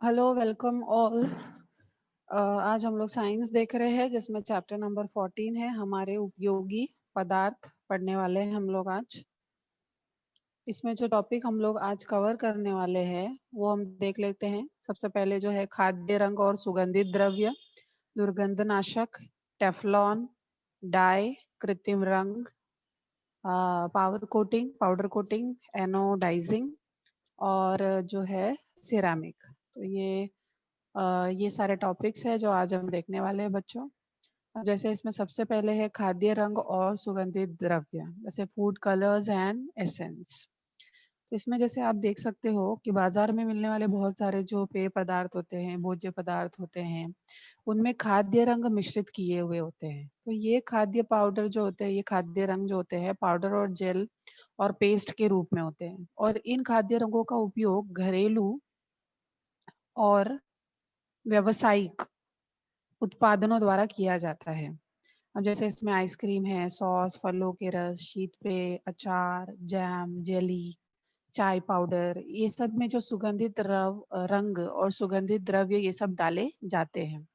Hello, welcome all. आज हम लोग साइंस देख रहे हैं जिसमें चैप्टर नंबर 14 है। हमारे उपयोगी पदार्थ पढ़ने वाले हैं हम लोग आज। इसमें जो टॉपिक हम लोग आज कवर करने वाले हैं वो हम देख लेते हैं। सबसे पहले जो है खाद्य रंग और सुगंधित द्रव्य, दुर्गंधनाशक, टेफ्लॉन, डाई, कृत्रिम रंग, पाउडर कोटिंग, एनोडाइजिंग और जो है सिरेमिक। तो ये सारे टॉपिक्स है जो आज हम देखने वाले हैं बच्चों। जैसे इसमें सबसे पहले है खाद्य रंग और सुगंधित द्रव्य, जैसे फूड कलर्स एंड एसेंस। तो इसमें जैसे आप देख सकते हो कि बाजार में मिलने वाले बहुत सारे जो पेय पदार्थ होते हैं, भोज्य पदार्थ होते हैं, उनमें खाद्य रंग मिश्रित किए हुए होते हैं। तो ये खाद्य पाउडर जो होते हैं, ये खाद्य रंग जो होते हैं पाउडर और जेल और पेस्ट के रूप में होते हैं। और इन खाद्य रंगों का उपयोग घरेलू और व्यावसायिक उत्पादनों द्वारा किया जाता है। अब जैसे इसमें आइसक्रीम है, सॉस, फलों के रस, शीत पेय, अचार, जैम, जेली, चाय पाउडर, ये सब में जो सुगंधित रंग और सुगंधित द्रव्य ये सब डाले जाते हैं।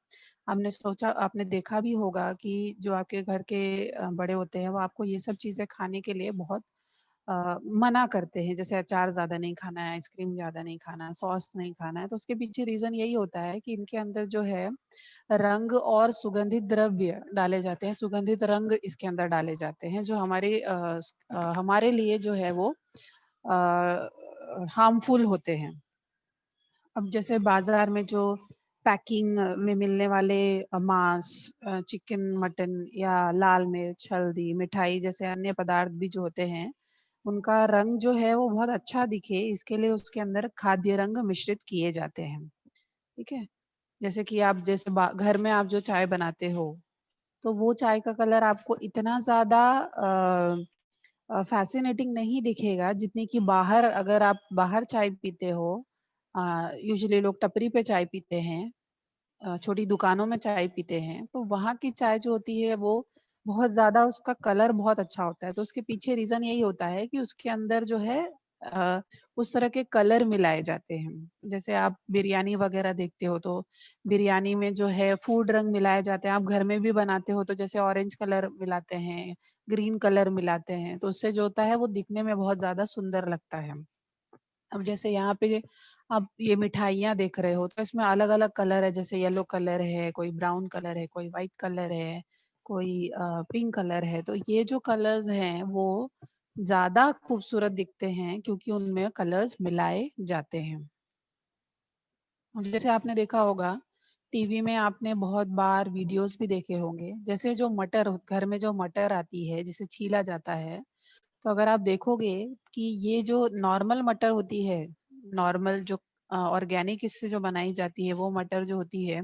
आपने देखा भी होगा कि जो आपके घर के बड़े होते हैं वो आपको ये सब चीजें खाने के लिए बहुत मना करते हैं। जैसे अचार ज़्यादा नहीं खाना है, आइसक्रीम ज़्यादा नहीं खाना है, सॉस नहीं खाना है। तो उसके पीछे रीज़न यही होता है कि इनके अंदर जो है रंग और सुगंधित द्रव्य डाले जाते हैं, सुगंधित रंग इसके अंदर डाले जाते हैं जो हमारे लिए जो है वो हार्मफुल होते हैं। अब जैसे बाजार में जो पैकिंग में मिलने वाले मांस, चिकन, मटन या लाल मिर्च, हल्दी, मिठाई जैसे अन्य पदार्थ भी जो होते हैं, उनका रंग जो है वो बहुत अच्छा दिखे इसके लिए उसके अंदर खाद्य रंग मिश्रित किए जाते हैं। ठीक है? जैसे कि आप घर में आप जो चाय बनाते हो, तो वो चाय का कलर आपको इतना ज़्यादा फैसिनेटिंग नहीं दिखेगा जितनी कि बाहर अगर आप बाहर चाय पीते हो, यूजुअली लोग टपरी पे चाय पीते हैं, छोटी दुकानों में चाय पीते हैं, तो वहाँ की चाय जो होती है वो बहुत ज़्यादा उसका कलर बहुत अच्छा होता है। तो उसके पीछे रीज़न यही होता है कि उसके अंदर जो है अ, उस तरह के कलर मिलाए जाते हैं। जैसे आप बिरयानी वग़ैरह देखते हो तो बिरयानी में जो है फूड रंग मिलाए जाते हैं। आप घर में भी बनाते हो तो जैसे ऑरेंज कलर मिलाते हैं, ग्रीन कलर मिलाते हैं, तो उससे जो होता है वो दिखने में बहुत ज़्यादा सुंदर लगता है। अब जैसे यहाँ पे आप ये मिठाइयाँ देख रहे हो तो इसमें अलग-अलग कलर है, जैसे येलो कलर है, कोई ब्राउन कलर है, कोई व्हाइट कलर है, कोई पिंक कलर है। तो ये जो कलर्स हैं वो ज़्यादा खूबसूरत दिखते हैं क्योंकि उनमें कलर्स मिलाए जाते हैं। अब जैसे आपने देखा होगा टीवी में आपने बहुत बार वीडियोस भी देखे होंगे, जैसे जो घर में जो मटर आती है जिसे छीला जाता है, तो अगर आप देखोगे कि ये जो नॉर्मल मटर होती है, नॉर्मल जो ऑर्गेनिक इससे जो बनाई जाती है वो मटर जो होती है,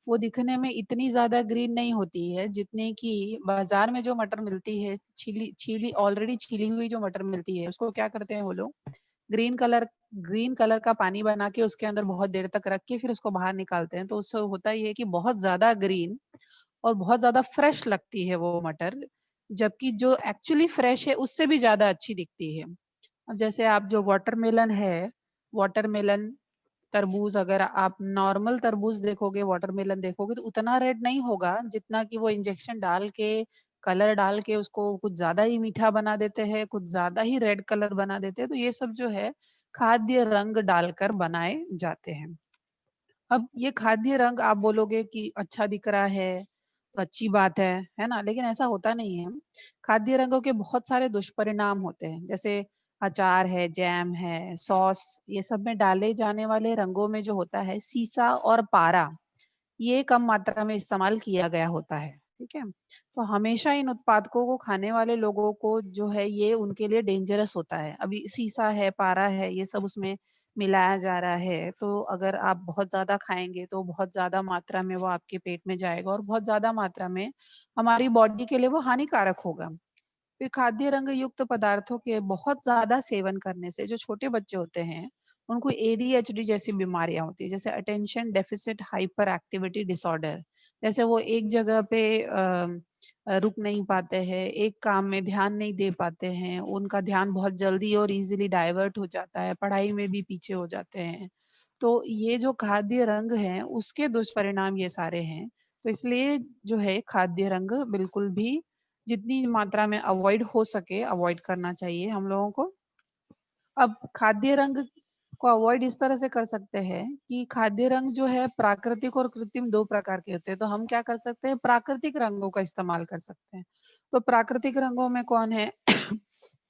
वो दिखने में इतनी ज़्यादा ग्रीन नहीं होती है जितने कि बाज़ार में जो मटर मिलती है, छीली छीली ऑलरेडी छीली हुई जो मटर मिलती है, उसको क्या करते हैं वो लोग ग्रीन कलर ग्रीन कलर का पानी बना के उसके अंदर बहुत देर तक रख के फिर उसको बाहर निकालते हैं। तो उससे होता ये है कि बहुत ज़्यादा ग्रीन और बहुत ज़्यादा फ्रेश लगती है वो मटर, जबकि जो एक्चुअली फ्रेश है उससे भी ज़्यादा अच्छी दिखती है। अब जैसे आप जो वाटरमेलन, तरबूज, अगर आप नॉर्मल तरबूज देखोगे, वाटरमेलन देखोगे तो उतना रेड नहीं होगा जितना कि वो इंजेक्शन डाल के, कलर डाल के उसको कुछ ज़्यादा ही मीठा बना देते हैं, कुछ ज़्यादा ही रेड कलर बना देते हैं। तो ये सब जो है खाद्य रंग डालकर बनाए जाते हैं। अब ये खाद्य रंग आप बोलोगे कि अच्छा दिख रहा है, तो अच्छी बात है ना? लेकिन ऐसा होता नहीं है। खाद्य रंगों के बहुत सारे दुष्परिणाम होते हैं, जैसे अचार है, जैम है, सॉस, ये सब में डाले जाने वाले रंगों में जो होता है सीसा और पारा, ये कम मात्रा में इस्तेमाल किया गया होता है, ठीक है? तो हमेशा इन उत्पादकों को खाने वाले लोगों को जो है ये उनके लिए डेंजरस होता है। अभी सीसा है, पारा है, ये सब उसमें मिलाया जा रहा है, तो अगर आप बहुत ज़्यादा खाएँगे तो बहुत ज़्यादा मात्रा में वो आपके पेट में जाएगा और बहुत ज़्यादा मात्रा में हमारी बॉडी के लिए वो हानिकारक होगा। फिर खाद्य रंग युक्त पदार्थों के बहुत ज़्यादा सेवन करने से जो छोटे बच्चे होते हैं, उनको एडीएचडी जैसी बीमारियाँ होती हैं, जैसे attention deficit hyper activity disorder. जैसे वो एक जगह पे रुक नहीं पाते हैं, एक काम में ध्यान नहीं दे पाते हैं, उनका ध्यान बहुत जल्दी और ईज़िली डाइवर्ट हो जाता है, पढ़ाई में भी पीछे हो जाते हैं। तो ये जो खाद्य रंग हैं, उसके दुष्परिणाम ये सारे हैं। तो इसलिए जो है खाद्य रंग बिल्कुल भी जितनी मात्रा में अवॉइड हो सके, अवॉइड करना चाहिए हम लोगों को। अब खाद्य रंग को अवॉइड इस तरह से कर सकते हैं कि खाद्य रंग जो है प्राकृतिक और कृत्रिम 2 प्रकार के होते हैं। तो हम क्या कर सकते हैं, प्राकृतिक रंगों का इस्तेमाल कर सकते हैं। तो प्राकृतिक रंगों में कौन है?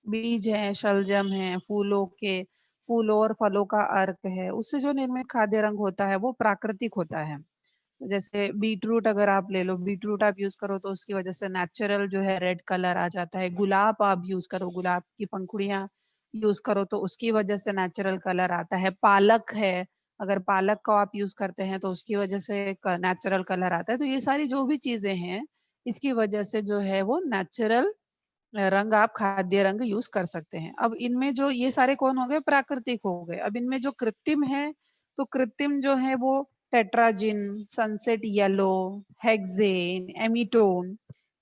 बीज है, शलजम है, फूलों और फलों का अर्क है, उससे जो निर्मित खाद्य रंग होता है वो प्राकृतिक होता है। जैसे बीटरूट अगर आप ले लो, बीटरूट आप यूज करो तो उसकी वजह से नेचुरल जो है रेड कलर आ जाता है। गुलाब आप यूज करो, गुलाब की पंखुड़ियां यूज करो तो उसकी वजह से नेचुरल कलर आता है। पालक है, अगर पालक को आप यूज करते हैं तो उसकी वजह से नेचुरल कलर आता है। तो ये सारी जो भी चीजें हैं, इसकी वजह से जो है वो नेचुरल रंग आप खाद्य रंग यूज कर सकते हैं। अब इनमें जो ये सारे कौन हो गए, प्राकृतिक हो गए। अब इनमें जो कृत्रिम है, तो कृत्रिम जो है वो टेट्राजिन, सनसेट येलो, हेक्सेन, एमीटोन,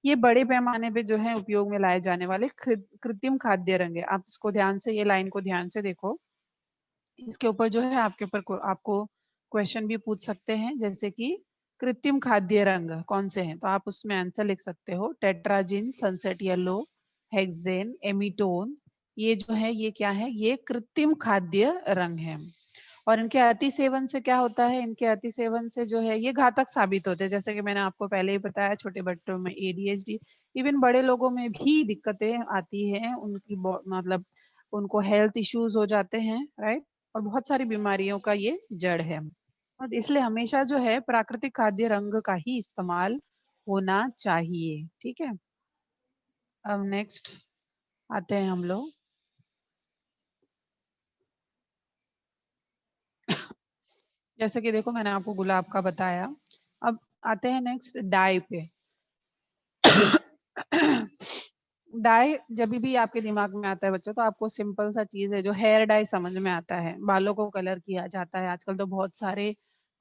ये बड़े पैमाने पे जो है उपयोग में लाए जाने वाले कृत्रिम खाद्य रंग है। आप इसको ध्यान से, ये लाइन को ध्यान से देखो। इसके ऊपर जो है आपके ऊपर आपको क्वेश्चन भी पूछ सकते हैं, जैसे कि कृत्रिम खाद्य रंग कौन से हैं, तो आप उसमें आंसर लिख सकते हो टेट्राजिन, सनसेट येलो, हेक्सेन, एमीटोन। ये जो है ये क्या है, ये कृत्रिम खाद्य रंग है। और इनके अति सेवन से क्या होता है, इनके अति सेवन से जो है ये घातक साबित होते हैं। जैसे कि मैंने आपको पहले ही बताया, छोटे बच्चों में एडीएचडी, इवन बड़े लोगों में भी दिक्कतें आती हैं, उनकी मतलब उनको हेल्थ इश्यूज हो जाते हैं, राइट। और बहुत सारी बीमारियों का ये जड़ है। और इसलिए हमेशा जो है प्राकृतिक खाद्य रंग का ही इस्तेमाल होना चाहिए, ठीक है। अब नेक्स्ट आते हैं हम लोग जैसे कि देखो मैंने आपको गुलाब का बताया। अब आते हैं नेक्स्ट डाई पे। डाई जब भी आपके दिमाग में आता है बच्चों, तो आपको सिंपल सा चीज है, जो हेयर डाई समझ में आता है, बालों को कलर किया जाता है। आजकल तो बहुत सारे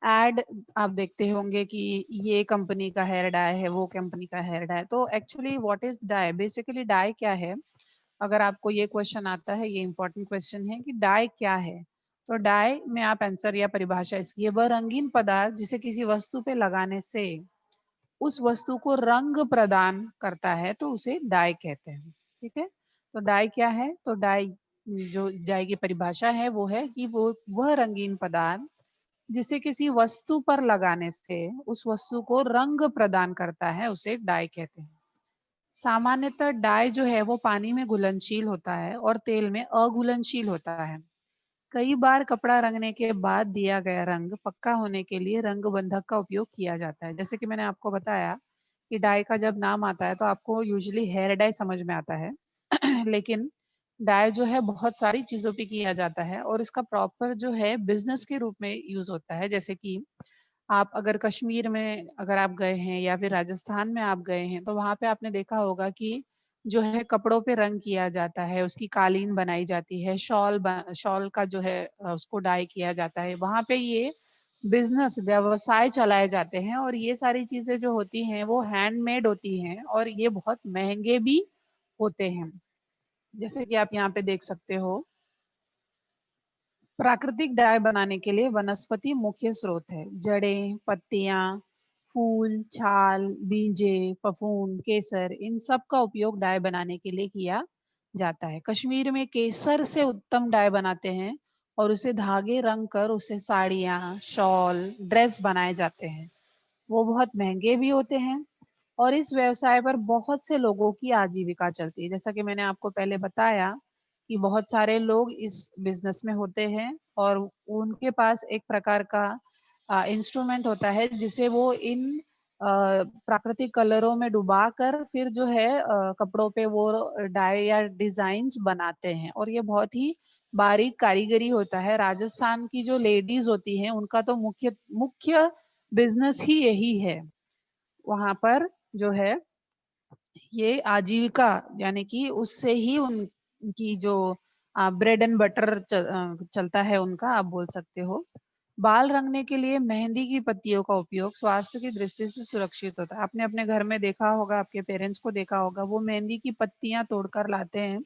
एड आप देखते होंगे कि ये कंपनी का हेयर डाई है, वो कंपनी का हेयर डाई। तो actually what is dye, basically dye क्या है, अगर आपको ये क्वेश्चन आता है, ये इंपॉर्टेंट क्वेश्चन है कि डाई क्या है। तो डाई में आप आंसर या परिभाषा इसकी है, वह रंगीन पदार्थ जिसे किसी वस्तु पे लगाने से उस वस्तु को रंग प्रदान करता है, तो उसे डाई कहते हैं, ठीक है। तो डाई क्या है, तो डाई, जो डाई की परिभाषा है वो है कि वो वह रंगीन पदार्थ जिसे किसी वस्तु पर लगाने से उस वस्तु को रंग प्रदान करता है, उसे डाई कहते हैं। सामान्यतः डाई जो है वो पानी में घुलनशील होता है और तेल में अघुलनशील होता है। कई बार कपड़ा रंगने के बाद दिया गया रंग पक्का होने के लिए रंग बंधक का उपयोग किया जाता है। जैसे कि मैंने आपको बताया कि डाई का जब नाम आता है तो आपको यूजुअली हेयर डाई समझ में आता है। लेकिन डाई जो है बहुत सारी चीजों पे किया जाता है और इसका प्रॉपर जो है बिजनेस के रूप में यूज होता है। जैसे कि आप अगर कश्मीर में अगर आप गए हैं या फिर राजस्थान में आप गए हैं, तो वहां पे आपने देखा होगा कि जो है कपड़ों पे रंग किया जाता है, उसकी कालीन बनाई जाती है, शॉल का जो है उसको डाई किया जाता है। वहां पे ये बिजनेस व्यवसाय चलाए जाते हैं और ये सारी चीजें जो होती हैं वो हैंडमेड होती हैं और ये बहुत महंगे भी होते हैं। जैसे कि आप यहाँ पे देख सकते हो, प्राकृतिक डाई बनाने के लिए वनस्पति मुख्य स्रोत है। जड़ें, पत्तियां, फूल, छाल, बीजे, फफूंद, केसर, इन सब का उपयोग डाई बनाने के लिए किया जाता है। कश्मीर में केसर से उत्तम डाई बनाते हैं और उसे धागे रंग कर उससे साड़ियां, शॉल, ड्रेस बनाए जाते हैं। वो बहुत महंगे भी होते हैं और इस व्यवसाय पर बहुत से लोगों की आजीविका चलती है। जैसा कि मैंने आपको पहले बताया कि बहुत सारे लोग इस बिजनेस में होते हैं और उनके पास एक प्रकार का इंस्ट्रूमेंट होता है जिसे वो इन प्राकृतिक कलरों में डुबा कर फिर जो है कपड़ों पे वो डाई या डिजाइन्स बनाते हैं और ये बहुत ही बारीक कारीगरी होता है। राजस्थान की जो लेडीज होती हैं उनका तो मुख्य मुख्य बिजनेस ही यही है। वहां पर जो है ये आजीविका, यानी कि उससे ही उनकी जो ब्रेड एंड बटर चलता है उनका, आप बोल सकते हो। बाल रंगने के लिए मेहंदी की पत्तियों का उपयोग स्वास्थ्य की दृष्टि से सुरक्षित होता है। आपने अपने घर में देखा होगा, आपके पेरेंट्स को देखा होगा, वो मेहंदी की पत्तियां तोड़कर लाते हैं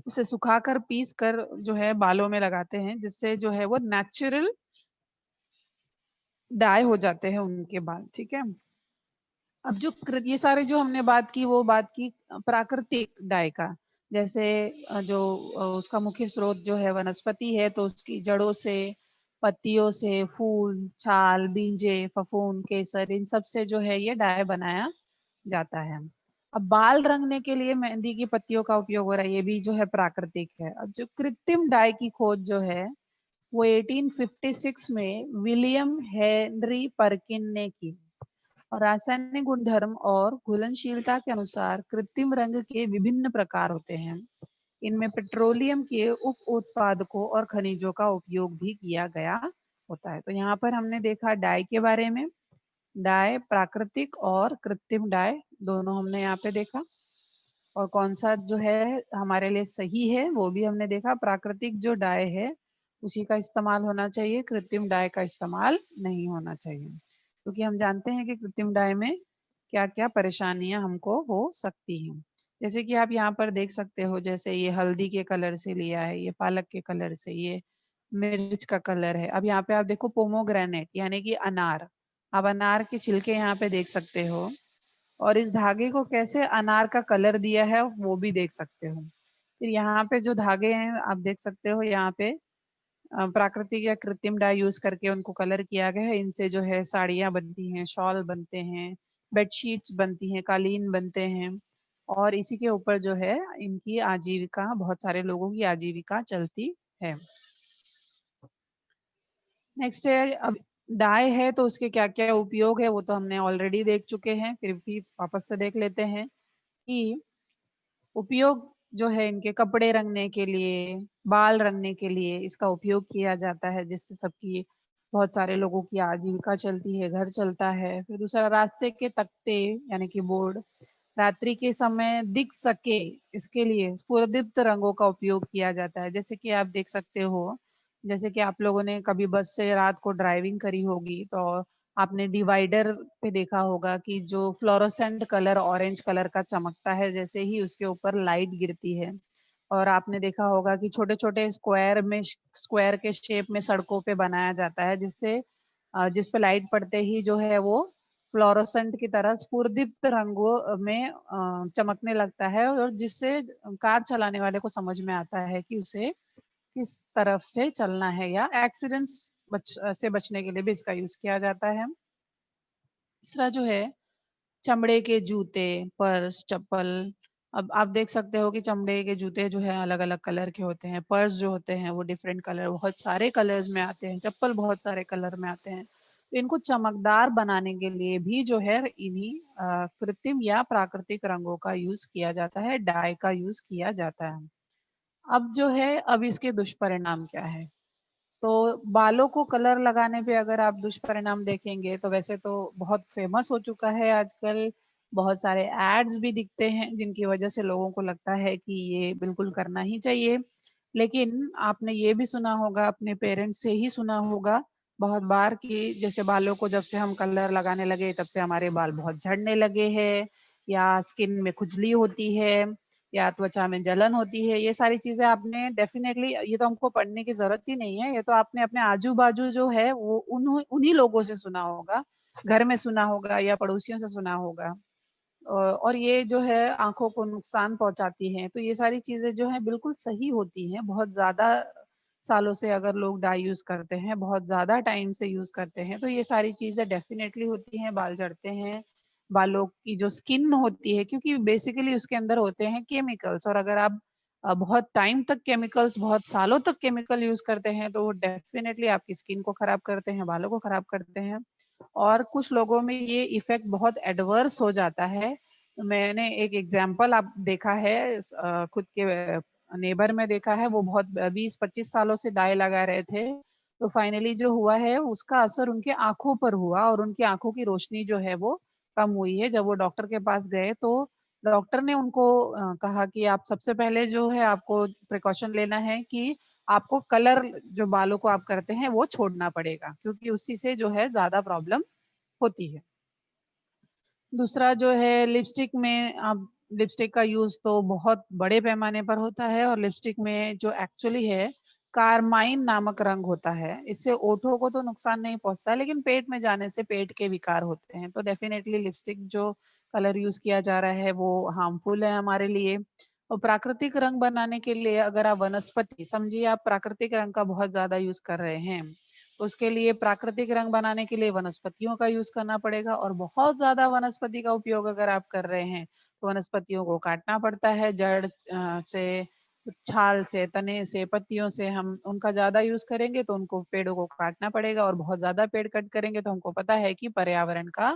उसे सुखाकर पीस कर जो है बालों में लगाते हैं, जिससे जो है वो नेचुरल डाई हो जाते हैं उनके बाल, ठीक है। अब जो ये सारे जो हमने बात की वो बात की प्राकृतिक डाई का, जैसे जो उसका मुख्य स्रोत जो है वनस्पति है, तो उसकी जड़ों से, पत्तियों से, फूल, छाल, बीजे, फफूंद, केसर, इन सब से जो है ये डाई बनाया जाता है। अब बाल रंगने के लिए मेहंदी की पत्तियों का उपयोग हो रहा है, ये भी जो है प्राकृतिक है। अब जो कृत्रिम डाई की खोज जो है वो 1856 में विलियम हेनरी पर्किन ने की। और रासायनिक गुणधर्म और घुलनशीलता के अनुसार कृत्रिम रंग के विभिन्न प्रकार होते हैं। इनमें पेट्रोलियम के उप उत्पादकों और खनिजों का उपयोग भी किया गया होता है। तो यहाँ पर हमने देखा डाई के बारे में, डाई प्राकृतिक और कृत्रिम डाई दोनों हमने यहाँ पे देखा, और कौन सा जो है हमारे लिए सही है वो भी हमने देखा। प्राकृतिक जो डाई है उसी का इस्तेमाल होना चाहिए, कृत्रिम डाई का इस्तेमाल नहीं होना चाहिए, क्योंकि हम जानते हैं कि कृत्रिम डाई में क्या क्या परेशानियां हमको हो सकती हैं। जैसे कि आप यहाँ पर देख सकते हो, जैसे ये हल्दी के कलर से लिया है, ये पालक के कलर से, ये मिर्च का कलर है। अब यहाँ पे आप देखो पोमोग्रेनेट यानी कि अनार, आप अनार के छिलके यहाँ पे देख सकते हो, और इस धागे को कैसे अनार का कलर दिया है वो भी देख सकते हो। फिर यहाँ पे जो धागे हैं आप देख सकते हो, यहाँ पे प्राकृतिक या कृत्रिम डाई यूज करके उनको कलर किया गया है। इनसे जो है साड़ियाँ बनती हैं, शॉल बनते हैं, बेडशीट्स बनती हैं, कालीन बनते हैं, और इसी के ऊपर जो है इनकी आजीविका, बहुत सारे लोगों की आजीविका चलती है। नेक्स्ट है, अब डाई है तो उसके क्या क्या उपयोग है वो तो हमने ऑलरेडी देख चुके हैं, फिर भी वापस से देख लेते हैं कि उपयोग जो है इनके कपड़े रंगने के लिए, बाल रंगने के लिए इसका उपयोग किया जाता है, जिससे सबकी, बहुत सारे लोगों की आजीविका चलती है, घर चलता है। फिर दूसरा, रास्ते के तख्ते यानी कि बोर्ड रात्रि के समय दिख सके इसके लिए स्फुरदीप्त रंगों का उपयोग किया जाता है। जैसे कि आप देख सकते हो, जैसे कि आप लोगों ने कभी बस से रात को ड्राइविंग करी होगी तो आपने डिवाइडर पे देखा होगा कि जो फ्लोरोसेंट कलर ऑरेंज कलर का चमकता है जैसे ही उसके ऊपर लाइट गिरती है। और आपने देखा होगा कि छोटे छोटे स्क्वायर में, स्क्वायर के शेप में सड़कों पे बनाया जाता है, जिससे जिस पे लाइट पड़ते ही जो है वो फ्लोरोसेंट की तरह स्फुरदीप्त रंगों में चमकने लगता है, और जिससे कार चलाने वाले को समझ में आता है कि उसे किस तरफ से चलना है, या एक्सीडेंट्स से बचने के लिए भी इसका यूज किया जाता है। तीसरा जो है, चमड़े के जूते, पर्स, चप्पल। अब आप देख सकते हो कि चमड़े के जूते जो है अलग अलग कलर के होते हैं, पर्स जो होते हैं वो डिफरेंट कलर, बहुत सारे कलर्स में आते हैं, चप्पल बहुत सारे कलर में आते हैं। तो इनको चमकदार बनाने के लिए भी जो है इन्हीं कृत्रिम या प्राकृतिक रंगों का यूज किया जाता है, डाई का यूज किया जाता है। अब जो है, अब इसके दुष्परिणाम क्या है? तो बालों को कलर लगाने पे अगर आप दुष्परिणाम देखेंगे तो वैसे तो बहुत फेमस हो चुका है आजकल, बहुत सारे एड्स भी दिखते हैं जिनकी वजह से लोगों को लगता है कि ये बिल्कुल करना ही चाहिए। लेकिन आपने ये भी सुना होगा, अपने पेरेंट्स से ही सुना होगा बहुत बार, कि जैसे बालों को जब से हम कलर लगाने लगे तब से हमारे बाल बहुत झड़ने लगे हैं, या स्किन में खुजली होती है, या त्वचा में जलन होती है। ये सारी चीजें आपने डेफिनेटली, ये तो हमको पढ़ने की जरूरत ही नहीं है, ये तो आपने अपने आजू बाजू जो है वो उन्हीं लोगों से सुना होगा, घर में सुना होगा या पड़ोसियों से सुना होगा। और ये जो है आंखों को नुकसान पहुंचाती हैं। तो ये सारी चीजें जो है बिल्कुल सही होती हैं। बहुत ज्यादा सालों से अगर लोग डाई यूज करते हैं, बहुत ज्यादा टाइम से यूज करते हैं, तो ये सारी चीजें डेफिनेटली होती हैं, बाल झड़ते हैं। बालों की जो स्किन होती है, क्योंकि बेसिकली उसके अंदर होते हैं केमिकल्स, और अगर आप बहुत टाइम तक केमिकल्स, बहुत सालों तक केमिकल यूज करते हैं तो वो डेफिनेटली आपकी स्किन को खराब करते हैं, बालों को खराब करते हैं। और कुछ लोगों में ये इफेक्ट बहुत एडवर्स हो जाता है। मैंने एक एग्जाम्पल आप देखा है, खुद के नेबर में देखा है, वो बहुत 20-25 सालों से डाई लगा रहे थे। तो फाइनली जो हुआ है उसका असर उनके आंखों पर हुआ, और उनकी आंखों की रोशनी जो है वो कम हुई है। जब वो डॉक्टर के पास गए तो डॉक्टर ने उनको कहा कि आप सबसे पहले जो है आपको प्रिकॉशन लेना है कि आपको कलर, जो बालों को आप करते हैं वो छोड़ना पड़ेगा, क्योंकि उसी से जो है ज्यादा प्रॉब्लम होती है। दूसरा जो है लिपस्टिक में, आप लिपस्टिक का यूज़ तो बहुत बड़े पैमाने पर होता है और लिपस्टिक में जो एक्चुअली है कारमाइन नामक रंग होता है। इससे ओठों को तो नुकसान नहीं पहुँचता है, लेकिन पेट में जाने से पेट के विकार होते हैं। तो डेफ़िनेटली लिपस्टिक जो कलर यूज़ किया जा रहा है वो हार्मफुल है हमारे लिए। और प्राकृतिक रंग बनाने के लिए अगर आप वनस्पति समझिए आप प्राकृतिक रंग का बहुत ज़्यादा यूज़ कर रहे हैं। उसके लिए प्राकृतिक रंग बनाने के लिए वनस्पतियों का यूज़ करना पड़ेगा और बहुत ज़्यादा वनस्पति का उपयोग अगर आप कर रहे हैं, तो वनस्पतियों को काटना पड़ता है जड़ से, छाल से, तने से, पत्तियों से हम उनका ज़्यादा यूज़ करेंगे तो उनको पेड़ों को काटना पड़ेगा और बहुत ज़्यादा पेड़ कट करेंगे तो हमको पता है कि पर्यावरण का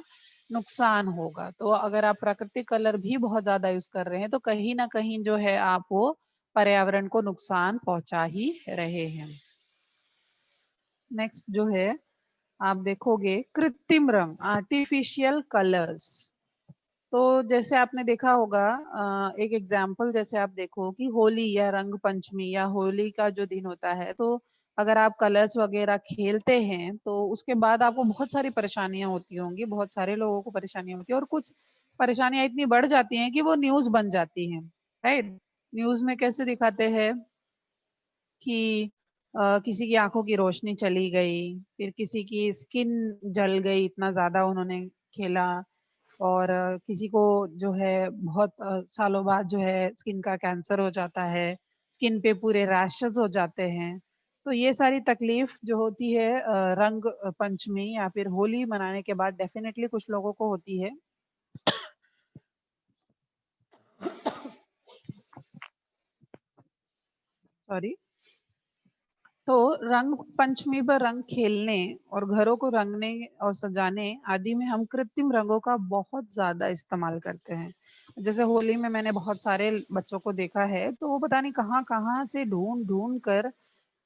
नुकसान होगा। तो अगर आप प्राकृतिक कलर भी बहुत ज़्यादा यूज़ कर रहे हैं, तो कहीं न कहीं जो है आप वो पर्यावरण को नुकसान पहुँचा ही रहे हैं। नेक्स्ट जो है, आप देखोगे कृत्रिम रंग, आर्टिफिशियल कलर्स। तो जैसे आपने देखा होगा एक एग्जाम्पल जैसे आप देखो कि होली या रंग पंचमी या होली का जो दिन होता है, तो अगर आप कलर्स वगैरह खेलते हैं, तो उसके बाद आपको बहुत सारी परेशानियाँ होती होंगी, बहुत सारे लोगों को परेशानियाँ होती हैं और कुछ परेशानियाँ इतनी बढ़ जाती हैं कि वो न्यूज़ बन जाती हैं, राइट? न्यूज़ में कैसे दिखाते हैं कि किसी की आँखों की रोशनी चली गई, फिर किसी की स्किन जल गई, इतना ज़्यादा उन्होंने खेला और किसी को जो है बहुत सालों बाद जो है स्किन का कैंसर हो जाता है, स्किन पे पूरे रैशेज़ हो जाते हैं। तो ये सारी तकलीफ जो होती है रंग पंचमी या फिर होली मनाने के बाद डेफ़िनेटली कुछ लोगों को होती है। सॉरी। तो रंग पंचमी पर रंग खेलने और घरों को रंगने और सजाने आदि में हम कृत्रिम रंगों का बहुत ज़्यादा इस्तेमाल करते हैं। जैसे होली में मैंने बहुत सारे बच्चों को देखा है, तो वो पता नहीं कहाँ-कहाँ से ढूँढ-ढूँढ कर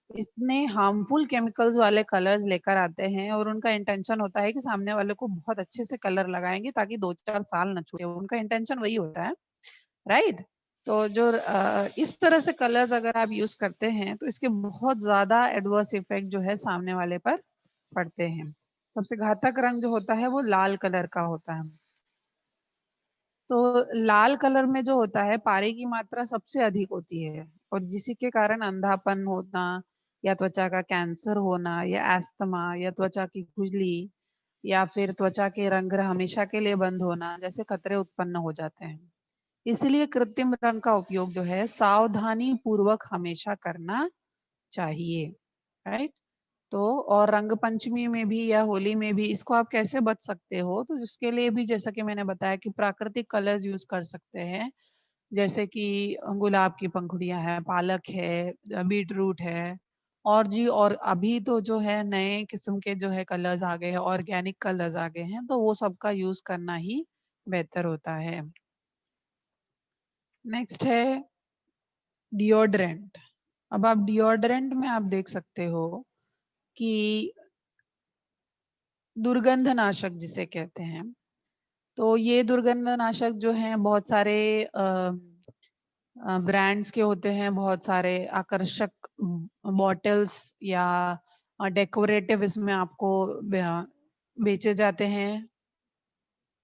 इतने हार्मफुल केमिकल्स वाले कलर्स लेकर आते हैं और उनका इंटेंशन होता है कि सामने वाले को बहुत अच्छे से कलर लगाएँगे ताकि 2-4 साल ना छूटे। उनका इंटेंशन वही होता है। राइट? तो जो इस तरह से कलर्स अगर आप यूज़ करते हैं, तो इसके बहुत ज़्यादा एडवर्स इफ़ेक्ट जो है सामने वाले पर पड़ते हैं। सबसे घातक रंग जो होता है वो लाल कलर का होता है। तो लाल कलर में जो होता है पारे की मात्रा सबसे अधिक होती है और जिसी के कारण अंधापन होना या त्वचा का कैंसर होना या अस्थमा या त्वचा की खुजली या फिर त्वचा के रंग हमेशा के लिए बंद होना जैसे खतरे उत्पन्न हो जाते हैं। इसलिए कृत्रिम रंग का उपयोग जो है सावधानी पूर्वक हमेशा करना चाहिए, राइट? तो और रंग पंचमी में भी या होली में भी इसको आप कैसे बच सकते हो? तो इसके लिए भी जैसा कि मैंने बताया कि प्राकृतिक कलर्स यूज़ कर सकते हैं, जैसे कि गुलाब की पंखुड़ियाँ हैं, पालक है, बीटरूट है और अभी तो जो है नए किस्म के जो है कलर्स आ गए हैं, ऑर्गेनिक कलर्स आ गए हैं, तो वो सब का यूज़ करना ही बेहतर होता है। नेक्स्ट है डिओड्रेंट। अब आप डिओड्रेंट में आप देख सकते हो कि दुर्गंधनाशक जिसे कहते हैं, तो ये दुर्गंधनाशक जो हैं बहुत सारे ब्रांड्स के होते हैं, बहुत सारे आकर्षक बॉटल्स या डेकोरेटिव इसमें आपको बेचे जाते हैं।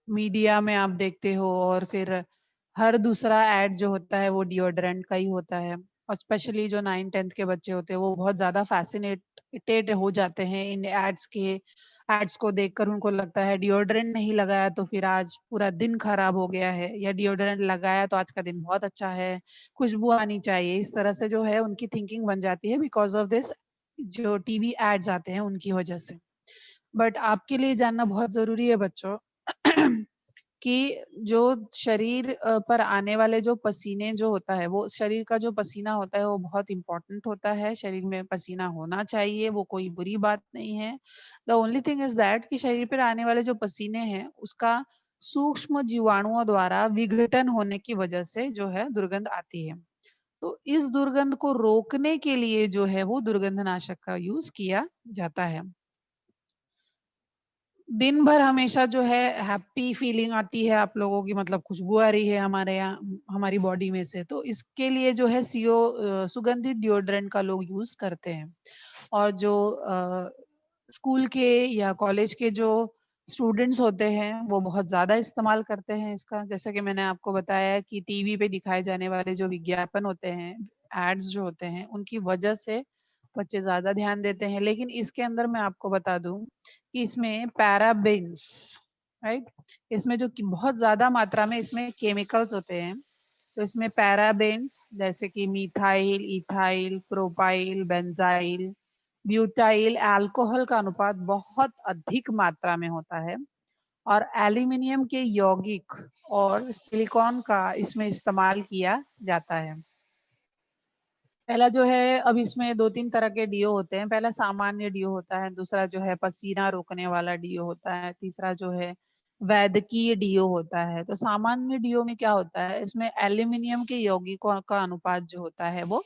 मीडिया में आप देखते हो और फिर हर दूसरा एड जो होता है वो डिओड्रेंट का ही होता है और स्पेशली जो 9-10th के बच्चे होते हैं वो बहुत ज़्यादा फ़ैसिनेटेड हो जाते हैं इन एड्स को देखकर उनको लगता है डिओड्रेंट नहीं लगाया तो फिर आज पूरा दिन खराब हो गया है या डिओड्रेंट लगाया तो आज का दिन बहुत अच्छा है, खुशबू आनी चाहिए। इस तरह से जो है उनकी थिंकिंग बन जाती है बिकॉज़ ऑफ दिस जो टीवी एड्स आते हैं उनकी वजह से। बट आपके लिए जानना बहुत ज़रूरी है बच्चों कि जो शरीर पर आने वाले जो पसीने जो होता है, वो शरीर का जो पसीना होता है, वो बहुत इम्पोर्टेंट होता है। शरीर में पसीना होना चाहिए, वो कोई बुरी बात नहीं है। The only thing is that कि शरीर पर आने वाले जो पसीने हैं, उसका सूक्ष्म जीवाणुओं द्वारा विघटन होने की वजह से जो है दुर्गंध आती है। तो इस दुर्गंध को रोकने के लिए जो है वो दुर्गंधनाशक का यूज़ किया जाता है। दिन भर हमेशा जो है हैप्पी फीलिंग आती है आप लोगों की मतलब खुशबू आ रही है हमारे यहाँ हमारी बॉडी में से तो इसके लिए जो है सुगंधित डिओड्रेंट का लोग यूज करते हैं और जो स्कूल के या कॉलेज के जो स्टूडेंट्स होते हैं वो बहुत ज़्यादा इस्तेमाल करते हैं इसका। जैसा कि मैंने आपको बताया कि टीवी पे दिखाए जाने वाले जो विज्ञापन होते हैं, एड्स जो होते हैं, उनकी वजह से बच्चे ज़्यादा ध्यान देते हैं। लेकिन इसके अंदर मैं आपको बता दूँ कि इसमें पैराबेन्स, राइट? इसमें जो कि बहुत ज़्यादा मात्रा में इसमें केमिकल्स होते हैं। तो इसमें पैराबेन्स जैसे कि methyl, ethyl, propyl, benzyl, butyl, alcohol का अनुपात बहुत अधिक मात्रा में होता है और एल्यूमिनियम के यौगिक और सिलिकॉन का इसमें इस्तेमाल किया जाता है। पहला जो है, अब इसमें 2-3 तरह के डीओ होते हैं। पहला सामान्य डीओ होता है, दूसरा जो है पसीना रोकने वाला डीओ होता है, तीसरा जो है वैद्यकीय डीओ होता है। तो सामान्य डीओ में क्या होता है, इसमें एल्यूमिनियम के यौगिकों का अनुपात जो होता है वो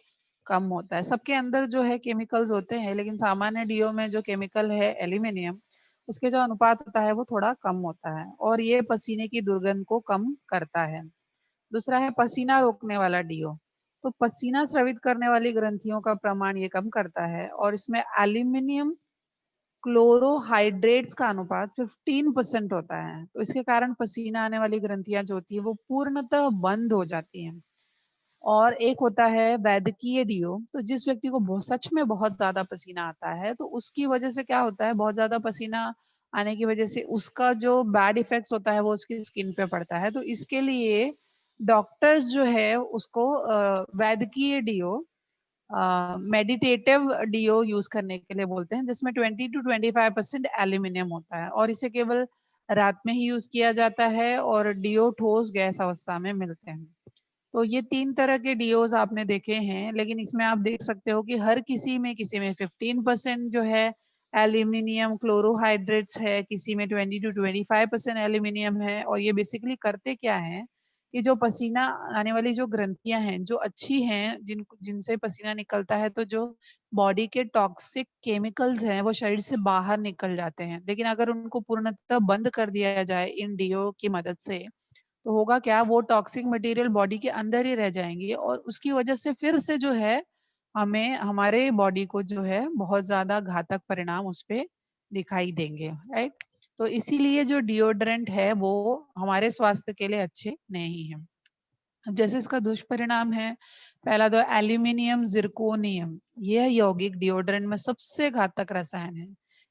कम होता है। सबके अंदर जो है केमिकल्स होते हैं, लेकिन सामान्य डीओ में जो केमिकल है एल्यूमिनियम, उसके जो अनुपात होता है वो थोड़ा कम होता है और ये पसीने की दुर्गंध को कम करता है। दूसरा है पसीना रोकने वाला डीओ। तो पसीना स्रावित करने वाली ग्रंथियों का प्रमाण ये कम करता है और इसमें एल्यूमिनियम क्लोरोहाइड्रेट्स का अनुपात 15% होता है। तो इसके कारण पसीना आने वाली ग्रंथियां जो होती है वो पूर्णतः बंद हो जाती हैं। और एक होता है वैद्यकीय डीओ। तो जिस व्यक्ति को सच में बहुत ज्यादा पसीना आता है, तो उसकी वजह से क्या होता है, बहुत ज्यादा पसीना आने की वजह से उसका जो बैड इफेक्ट्स होता है वो उसकी स्किन पे पड़ता है। तो इसके लिए डॉक्टर्स जो है उसको वैद्यकीय डीओ, मेडिटेटिव डीओ यूज करने के लिए बोलते हैं, जिसमें 20 to 25% एल्यूमिनियम होता है और इसे केवल रात में ही यूज किया जाता है और डीओ ठोस गैस अवस्था में मिलते हैं। तो ये 3 तरह के डीओज आपने देखे हैं, लेकिन इसमें आप देख सकते हो कि हर किसी में 15% जो है एल्यूमिनियम क्लोरोहाइड्रेट्स है, किसी में 20 to 25% एल्यूमिनियम है। और ये बेसिकली करते क्या है कि जो पसीना आने वाली जो ग्रंथियां हैं जो अच्छी हैं, जिनसे पसीना निकलता है, तो जो बॉडी के टॉक्सिक केमिकल्स हैं वो शरीर से बाहर निकल जाते हैं। लेकिन अगर उनको पूर्णतः बंद कर दिया जाए इन डीओ की मदद से, तो होगा क्या, वो टॉक्सिक मटेरियल बॉडी के अंदर ही रह जाएंगे और उसकी वजह से फिर से जो है हमें हमारे बॉडी को जो है बहुत ज्यादा घातक परिणाम उस पे दिखाई देंगे, राइट? तो इसीलिए जो डिओड्रेंट है वो हमारे स्वास्थ्य के लिए अच्छे नहीं है। अब जैसे इसका दुष्परिणाम है, पहला तो एल्यूमिनियम जिरकोनियम, यह यौगिक डिओड्रेंट में सबसे घातक रसायन है।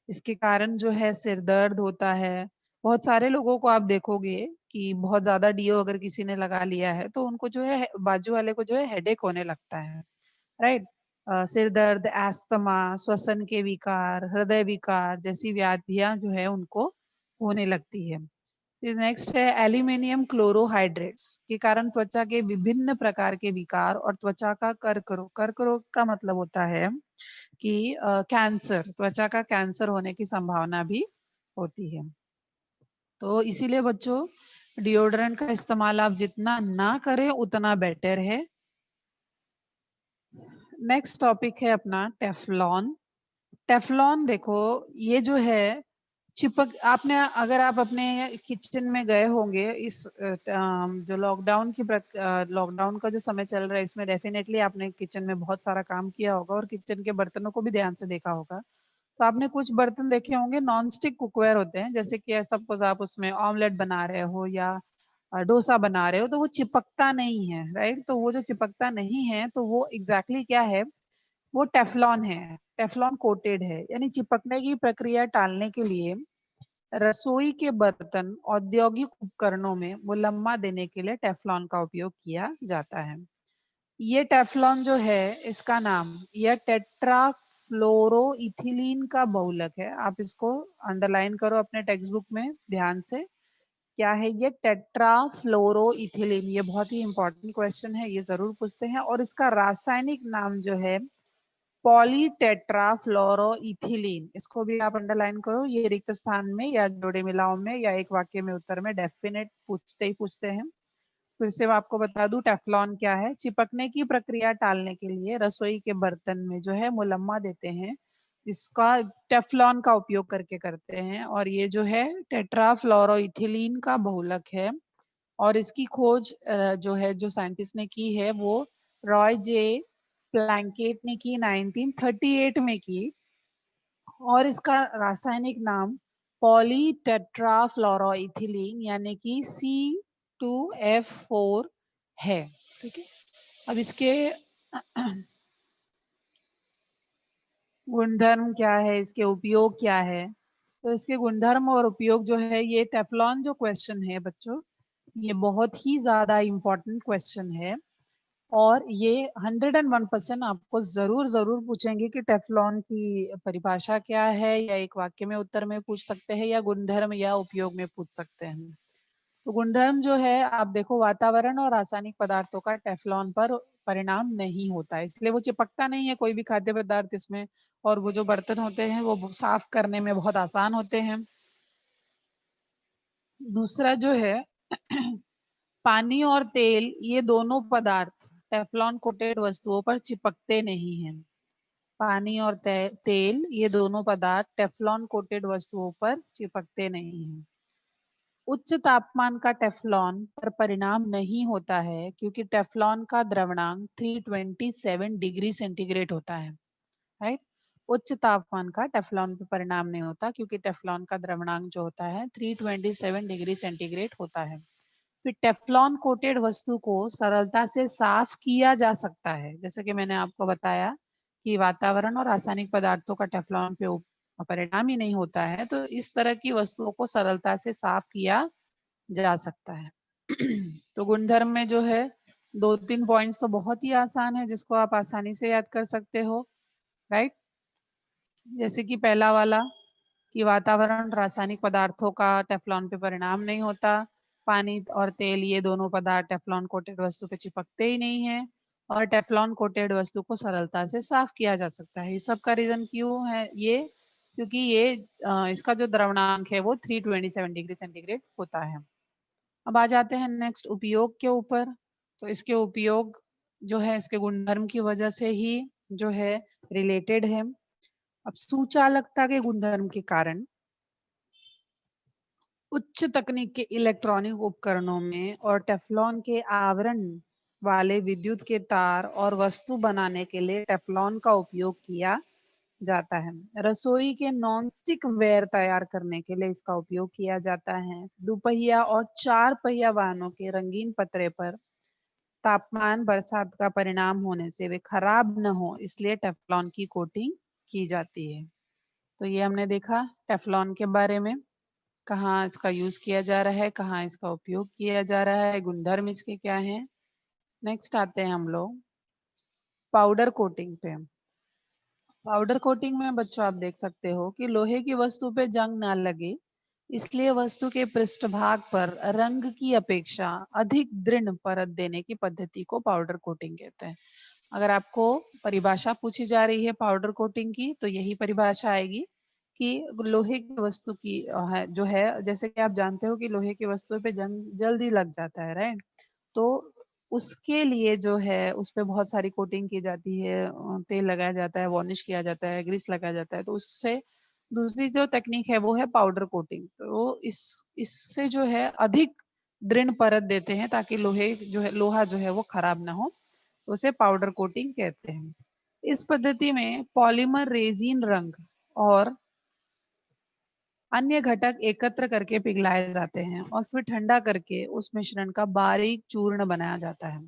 इसके कारण जो है सिर दर्द होता है। बहुत सारे लोगों को आप देखोगे कि बहुत ज्यादा डीओ अगर किसी ने लगा लिया है तो उनको जो है बाजू वाले को जो है हेडेक होने लगता है, राइट? सिर दर्द, एस्थमा, श्वसन के विकार, हृदय विकार जैसी व्याधियां जो है उनको होने लगती है। नेक्स्ट है एल्यूमिनियम क्लोरोहाइड्रेट्स के कारण त्वचा के विभिन्न प्रकार के विकार और त्वचा का कर्करोग, कर्करोग का मतलब होता है कि कैंसर, त्वचा का कैंसर होने की संभावना भी होती है। तो इसीलिए बच्चों, डिओड्रेंट का इस्तेमाल आप जितना ना करें उतना बेटर है। नेक्स्ट टॉपिक है अपना टेफ्लॉन। टेफ्लॉन देखो, ये जो है चिपक, आपने अगर आप अपने किचन में गए होंगे इस जो लॉकडाउन का जो समय चल रहा है, इसमें डेफिनेटली आपने किचन में बहुत सारा काम किया होगा और किचन के बर्तनों को भी ध्यान से देखा होगा। तो आपने कुछ बर्तन देखे होंगे नॉन स्टिक कुकवेयर होते हैं, जैसे कि सपोज आप उसमें ऑमलेट बना रहे हो या डोसा बना रहे हो, तो वो चिपकता नहीं है, राइट? तो वो जो चिपकता नहीं है, तो वो एग्जैक्टली क्या है, वो टेफ्लॉन है, टेफ्लॉन कोटेड है। यानी चिपकने की प्रक्रिया टालने के लिए रसोई के बर्तन, औद्योगिक उपकरणों में मुलम्मा देने के लिए टेफ्लॉन का उपयोग किया जाता है। ये टेफ्लॉन जो है, इसका नाम, यह टेट्रा फ्लोरोइथिलीन का बहुलक है। आप इसको अंडरलाइन करो अपने टेक्स्ट बुक में ध्यान से। क्या है ये? टेट्रा फ्लोरोइथिलीन। ये बहुत ही इंपॉर्टेंट क्वेश्चन है, ये जरूर पूछते हैं। और इसका रासायनिक नाम जो है पॉलीटेट्राफ्लोरोइथिलीन। इसको भी आप अंडरलाइन करो, ये रिक्त स्थान में या जोड़े मिलाओ में या एक वाक्य में उत्तर में डेफिनेट पूछते हैं। फिर से मैं आपको बता दूं टेफ्लॉन क्या है। चिपकने की प्रक्रिया टालने के लिए रसोई के बर्तन में जो है मुलम्मा देते हैं, इसका टेफ्लॉन का उपयोग करके करते हैं। और ये जो है टेट्राफ्लोरोइथिलीन का बहुलक है और इसकी खोज जो है जो साइंटिस्ट ने की है वो रॉय जे प्लैंकेट ने की 1938 में की। और इसका रासायनिक नाम पॉलीटेट्राफ्लोरोइथिलीन यानी कि C2F4 है। ठीक है, अब इसके गुणधर्म क्या है, इसके उपयोग क्या है? तो इसके गुणधर्म और उपयोग जो है, ये टेफ्लॉन जो क्वेश्चन है बच्चों, ये बहुत ही ज्यादा इम्पोर्टेंट क्वेश्चन है और ये 101% आपको जरूर जरूर पूछेंगे कि टेफ्लॉन की परिभाषा क्या है, या एक वाक्य में उत्तर में पूछ सकते हैं, या गुणधर्म या उपयोग में पूछ सकते हैं। तो गुणधर्म जो है, आप देखो, वातावरण और रासायनिक पदार्थों का टेफ्लॉन पर परिणाम नहीं होता है, इसलिए वो चिपकता नहीं है कोई भी खाद्य पदार्थ इसमें, और वो जो बर्तन होते हैं वो साफ करने में बहुत आसान होते हैं। दूसरा जो है पानी और तेल, ये दोनों पदार्थ टेफ्लॉन कोटेड वस्तुओं पर चिपकते नहीं हैं। पानी और तेल, ये दोनों पदार्थ टेफ्लॉन कोटेड वस्तुओं पर चिपकते नहीं हैं। उच्च तापमान का टेफ्लॉन पर परिणाम नहीं होता है क्योंकि टेफ्लॉन का द्रवणांक 327 डिग्री सेंटीग्रेड होता है। राइट, उच्च तापमान का टेफ्लॉन पर परिणाम नहीं होता क्योंकि टेफ्लॉन का द्रवणांक जो होता है 327 डिग्री सेंटीग्रेड होता है। फिर टेफ्लॉन कोटेड वस्तु को सरलता से साफ किया जा सकता है, जैसे कि मैंने आपको बताया कि वातावरण और रासायनिक पदार्थों का टेफ्लॉन पे परिणाम ही नहीं होता है, तो इस तरह की वस्तुओं को सरलता से साफ किया जा सकता है। तो गुणधर्म में जो है 2-3 पॉइंट्स तो बहुत ही आसान है जिसको आप आसानी से याद कर सकते हो। राइट, जैसे कि पहला वाला कि वातावरण रासायनिक पदार्थों का टेफ्लॉन पे परिणाम नहीं होता, पानी और तेल ये दोनों पदार्थ टेफ्लॉन कोटेड वस्तु पे चिपकते ही नहीं है, और टेफ्लॉन कोटेड वस्तु को सरलता से साफ किया जा सकता है। ये सब का रीजन क्यों है ये? क्योंकि ये इसका जो द्रवणांक है वो 327 डिग्री सेंटीग्रेड होता है। अब आ जाते हैं नेक्स्ट उपयोग के ऊपर। तो इसके उपयोग जो है इसके गुणधर्म की वजह से ही जो है रिलेटेड है। अब सुचालकता के गुणधर्म के कारण उच्च तकनीक के इलेक्ट्रॉनिक उपकरणों में और टेफ्लॉन के आवरण वाले विद्युत के तार और वस्तु बनाने के लिए टेफ्लॉन का उपयोग किया जाता है। रसोई के नॉन स्टिक वेयर तैयार करने के लिए इसका उपयोग किया जाता है। दुपहिया और 4 पहिया वाहनों के रंगीन पतरे पर तापमान बरसात का परिणाम होने से वे खराब न हो, इसलिए टेफ्लॉन की कोटिंग की जाती है। तो ये हमने देखा टेफ्लॉन के बारे में, कहाँ इसका यूज किया जा रहा है, कहाँ इसका उपयोग किया जा रहा है, गुणधर्म इसके क्या हैं। नेक्स्ट आते हैं हम लोग पाउडर कोटिंग पे। पाउडर कोटिंग में बच्चों आप देख सकते हो कि लोहे की वस्तु पे जंग ना लगे, इसलिए वस्तु के पृष्ठभाग पर रंग की अपेक्षा अधिक दृढ़ परत देने की पद्धति को पाउडर कोटिंग कहते हैं। अगर आपको परिभाषा पूछी जा रही है पाउडर कोटिंग की, तो यही परिभाषा आएगी कि लोहे की वस्तु की जो है, जैसे कि आप जानते हो कि लोहे की वस्तु पे जंग जल्दी लग जाता है, राइट? तो उसके लिए जो है उस पे बहुत सारी कोटिंग की जाती है, तेल लगाया जाता है, वार्निश किया जाता है, ग्रीस लगाया जाता है, तो उससे दूसरी जो टेक्निक है वो है पाउडर कोटिंग। तो इससे जो है अधिक दृढ़ परत देते हैं ताकि लोहा जो है वो खराब ना हो, तो उसे पाउडर कोटिंग कहते हैं। इस पद्धति में पॉलीमर रेजिन रंग और अन्य घटक एकत्र करके पिघलाए जाते हैं और फिर ठंडा करके उस मिश्रण का बारीक चूर्ण बनाया जाता है।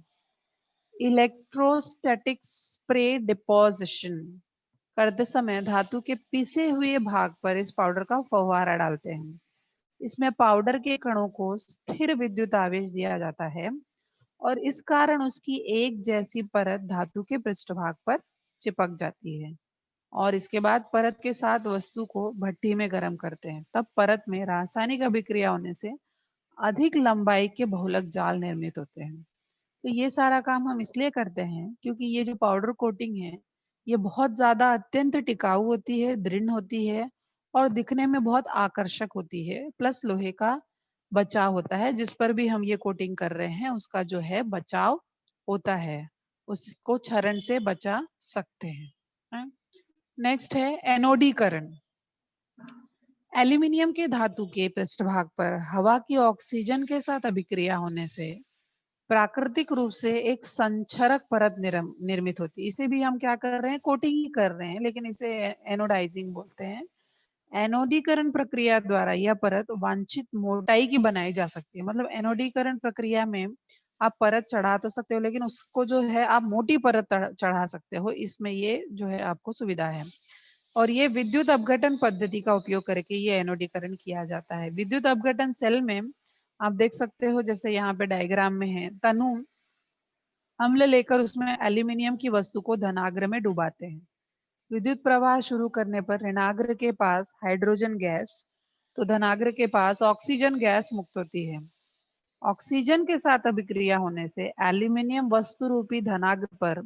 इलेक्ट्रोस्टैटिक स्प्रे डिपोजिशन करते समय धातु के पिसे हुए भाग पर इस पाउडर का फव्वारा डालते हैं। इसमें पाउडर के कणों को स्थिर विद्युत आवेश दिया जाता है और इस कारण उसकी एक जैसी परत धातु के पृष्ठभाग पर चिपक जाती है, और इसके बाद परत के साथ वस्तु को भट्टी में गर्म करते हैं। तब परत में रासायनिक अभिक्रिया होने से अधिक लंबाई के बहुलक जाल निर्मित होते हैं। तो ये सारा काम हम इसलिए करते हैं क्योंकि ये जो पाउडर कोटिंग है ये बहुत ज्यादा अत्यंत टिकाऊ होती है, दृढ़ होती है और दिखने में बहुत आकर्षक होती है। प्लस लोहे का बचाव होता है, जिस पर भी हम ये कोटिंग कर रहे हैं उसका जो है बचाव होता है, उसको क्षरण से बचा सकते हैं। नेक्स्ट है एनोडीकरण। एल्यूमिनियम के धातु के पृष्ठभाग पर हवा की ऑक्सीजन के साथ अभिक्रिया होने से प्राकृतिक रूप से एक संक्षारक परत निर्मित होती है। इसे भी हम क्या कर रहे हैं, कोटिंग ही कर रहे हैं, लेकिन इसे एनोडाइजिंग बोलते हैं। एनोडीकरण प्रक्रिया द्वारा यह परत वांछित मोटाई की बनाई जा सकती है। मतलब एनोडीकरण प्रक्रिया में आप परत चढ़ा तो सकते हो, लेकिन उसको जो है आप मोटी परत चढ़ा सकते हो, इसमें ये जो है आपको सुविधा है। और ये विद्युत अपघटन पद्धति का उपयोग करके ये एनोडीकरण किया जाता है। विद्युत अपघटन सेल में आप देख सकते हो, जैसे यहाँ पे डायग्राम में है, तनु अम्ल लेकर उसमें एल्यूमिनियम की वस्तु को धनाग्र में डुबाते हैं। विद्युत प्रवाह शुरू करने पर ऋणाग्र के पास हाइड्रोजन गैस तो धनाग्र के पास ऑक्सीजन गैस मुक्त होती है। ऑक्सीजन के साथ अभिक्रिया होने से एल्यूमिनियम वस्तु रूपी धनाग्र पर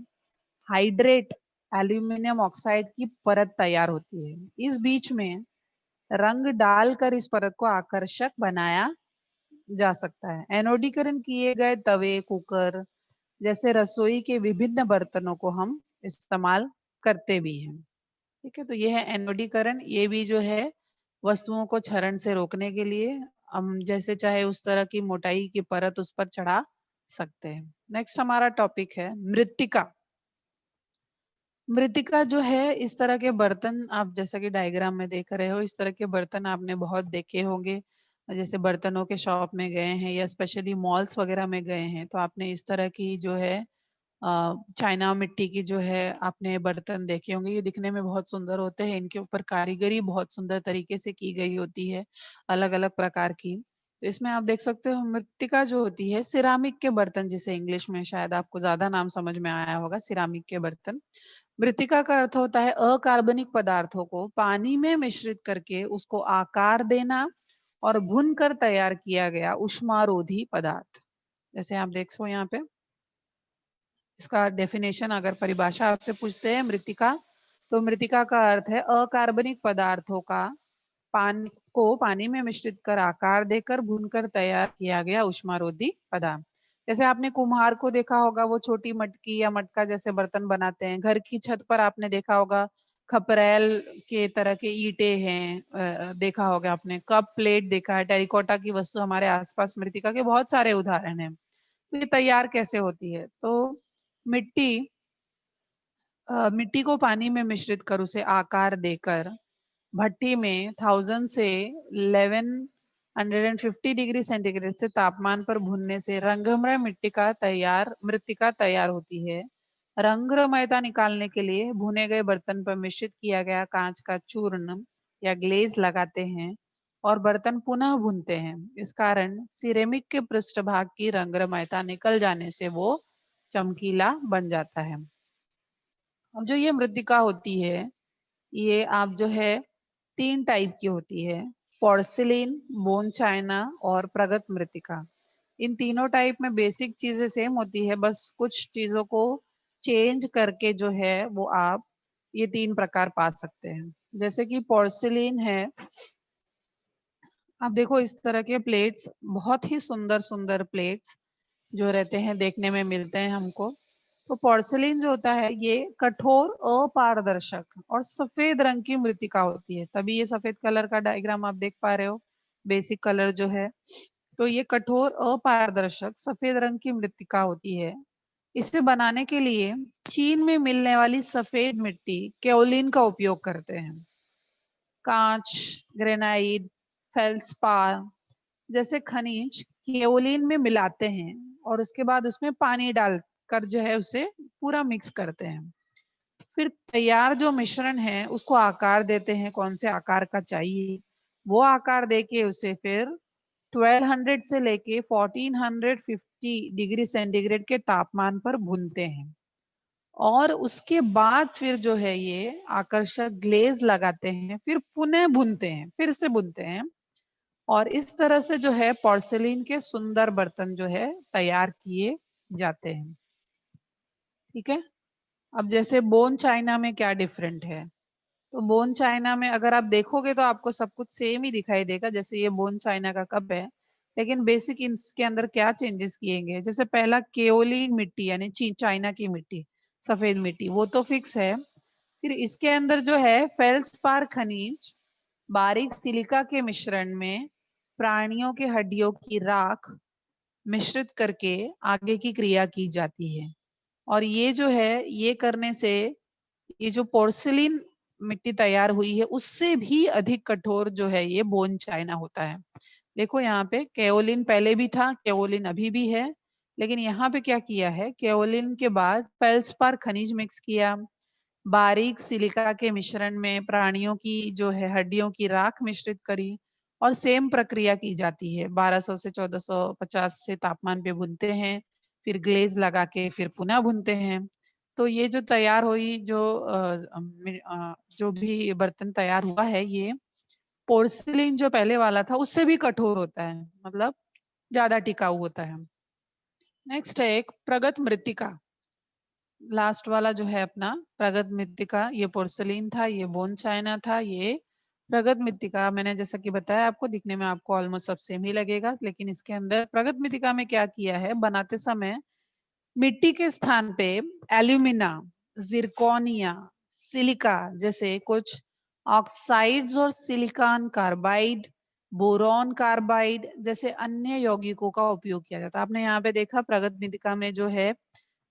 हाइड्रेट एल्यूमिनियम ऑक्साइड की परत तैयार होती है। इस बीच में रंग डालकर इस परत को आकर्षक बनाया जा सकता है। एनोडीकरण किए गए तवे, कुकर जैसे रसोई के विभिन्न बर्तनों को हम इस्तेमाल करते भी हैं। ठीक है, तो ये है एनोडीकरण। ये भी जो है वस्तुओं को क्षरण से रोकने के लिए हम जैसे चाहे उस तरह की मोटाई की परत उस पर चढ़ा सकते हैं। नेक्स्ट हमारा टॉपिक है मृत्तिका। मृत्तिका जो है इस तरह के बर्तन, आप जैसा कि डायग्राम में देख रहे हो, इस तरह के बर्तन आपने बहुत देखे होंगे। जैसे बर्तनों के शॉप में गए हैं या स्पेशली मॉल्स वगैरह में गए हैं तो आपने इस तरह की जो है चाइना मिट्टी की जो है आपने बर्तन देखे होंगे। ये दिखने में बहुत सुंदर होते हैं, इनके ऊपर कारीगरी बहुत सुंदर तरीके से की गई होती है, अलग अलग प्रकार की। तो इसमें आप देख सकते हो मृत्तिका जो होती है, सिरामिक के बर्तन, जिसे इंग्लिश में शायद आपको ज्यादा नाम समझ में आया होगा, सिरामिक के बर्तन। मृत्तिका का अर्थ होता है अकार्बनिक पदार्थों को पानी में मिश्रित करके उसको आकार देना और भून कर तैयार किया गया उष्मारोधी पदार्थ। जैसे आप देख सो यहाँ पे इसका डेफिनेशन, अगर परिभाषा आपसे पूछते हैं मृत्तिका, तो मृत्तिका का अर्थ है अकार्बनिक पदार्थों का पानी में मिश्रित कर आकार देकर भूनकर तैयार किया गया उष्मारोधी पदार्थ। जैसे आपने कुम्हार को देखा होगा, वो छोटी मटकी या मटका जैसे बर्तन बनाते हैं। घर की छत पर आपने देखा होगा खपरेल के तरह के ईंटे हैं, देखा होगा आपने, कप प्लेट देखा है, टेरिकोटा की वस्तु हमारे आसपास मृत्तिका के बहुत सारे उदाहरण हैं। तो ये तैयार कैसे होती है? तो मिट्टी मिट्टी को पानी में मिश्रित कर उसे आकार देकर भट्टी में 1000 से 1150 डिग्री सेंटीग्रेड से तापमान पर भूनने से रंगमय मृत्तिका तैयार होती है। रंगमयता निकालने के लिए भुने गए बर्तन पर मिश्रित किया गया कांच का चूर्ण या ग्लेज लगाते हैं और बर्तन पुनः भूनते हैं। इस कारण सिरेमिक के पृष्ठभाग की रंगमयता निकल जाने से वो चमकीला बन जाता है। अब जो ये मृत्तिका होती है, ये आप जो है 3 टाइप की होती है, पोर्सिलीन, बोन चाइना और प्रगत मृत्तिका। इन तीनों टाइप में बेसिक चीजें सेम होती है, बस कुछ चीजों को चेंज करके जो है वो आप ये 3 प्रकार पा सकते हैं। जैसे कि पोर्सिलीन है, आप देखो इस तरह के प्लेट्स, बहुत ही सुंदर सुंदर प्लेट्स जो रहते हैं, देखने में मिलते हैं हमको। तो पोर्सिलीन जो होता है ये कठोर, अपारदर्शक और सफेद रंग की मृत्तिका होती है, तभी ये सफेद कलर का डायग्राम आप देख पा रहे हो, बेसिक कलर जो है। तो ये कठोर, अपारदर्शक, सफेद रंग की मृत्तिका होती है। इसे बनाने के लिए चीन में मिलने वाली सफेद मिट्टी केओलिन का उपयोग करते हैं। कांच, ग्रेनाइट, फेल्सपार जैसे खनिज केओलिन में मिलाते हैं और उसके बाद उसमें पानी डालकर जो है उसे पूरा मिक्स करते हैं। फिर तैयार जो मिश्रण है उसको आकार देते हैं, कौन से आकार का चाहिए वो आकार देके उसे फिर 1200 से लेके 1450 डिग्री सेंटीग्रेड के तापमान पर भूनते हैं और उसके बाद फिर जो है ये आकर्षक ग्लेज लगाते हैं, फिर पुनः भूनते हैं, फिर से भूनते हैं और इस तरह से जो है पोर्सिलीन के सुंदर बर्तन जो है तैयार किए जाते हैं। ठीक है, अब जैसे बोन चाइना में क्या डिफरेंट है, तो बोन चाइना में अगर आप देखोगे तो आपको सब कुछ सेम ही दिखाई देगा। जैसे ये बोन चाइना का कप है, लेकिन बेसिक इसके अंदर क्या चेंजेस किए गए, जैसे पहला केओलिन मिट्टी यानी चाइना की मिट्टी, सफेद मिट्टी, वो तो फिक्स है। फिर इसके अंदर जो है फेल्सपार खनिज बारीक सिलिका के मिश्रण में प्राणियों के हड्डियों की राख मिश्रित करके आगे की क्रिया की जाती है। और ये जो है ये करने से ये जो पोर्सिलीन मिट्टी तैयार हुई है उससे भी अधिक कठोर जो है ये बोन चाइना होता है। देखो यहाँ पे केओलिन पहले भी था, केओलिन अभी भी है, लेकिन यहाँ पे क्या किया है, केओलिन के बाद फेल्सपार खनिज मिक्स किया, बारीक सिलिका के मिश्रण में प्राणियों की जो है हड्डियों की राख मिश्रित करी, और सेम प्रक्रिया की जाती है। 1200 से 1450 से तापमान पे भूनते हैं, फिर ग्लेज लगा के फिर पुनः भूनते हैं। तो ये जो तैयार हुई जो भी बर्तन तैयार हुआ है, ये पोर्सिलिन जो पहले वाला था उससे भी कठोर होता है, मतलब ज्यादा टिकाऊ होता है। नेक्स्ट है एक प्रगत मृत्तिका। लास्ट वाला जो है अपना प्रगत मृत्तिका, ये पोर्सिलिन था, ये बोन चाइना था, ये प्रगत मृत्तिका। मैंने जैसा कि बताया आपको, दिखने में आपको ऑलमोस्ट सब सेम ही लगेगा, लेकिन इसके अंदर प्रगत मृत्तिका में क्या किया है, बनाते समय मिट्टी के स्थान पे एल्यूमिना, जिरकोनिया, सिलिका जैसे कुछ ऑक्साइड्स और सिलिकॉन कार्बाइड, बोरॉन कार्बाइड जैसे अन्य यौगिकों का उपयोग किया जाता है। आपने यहाँ पे देखा प्रगत मृत्तिका में जो है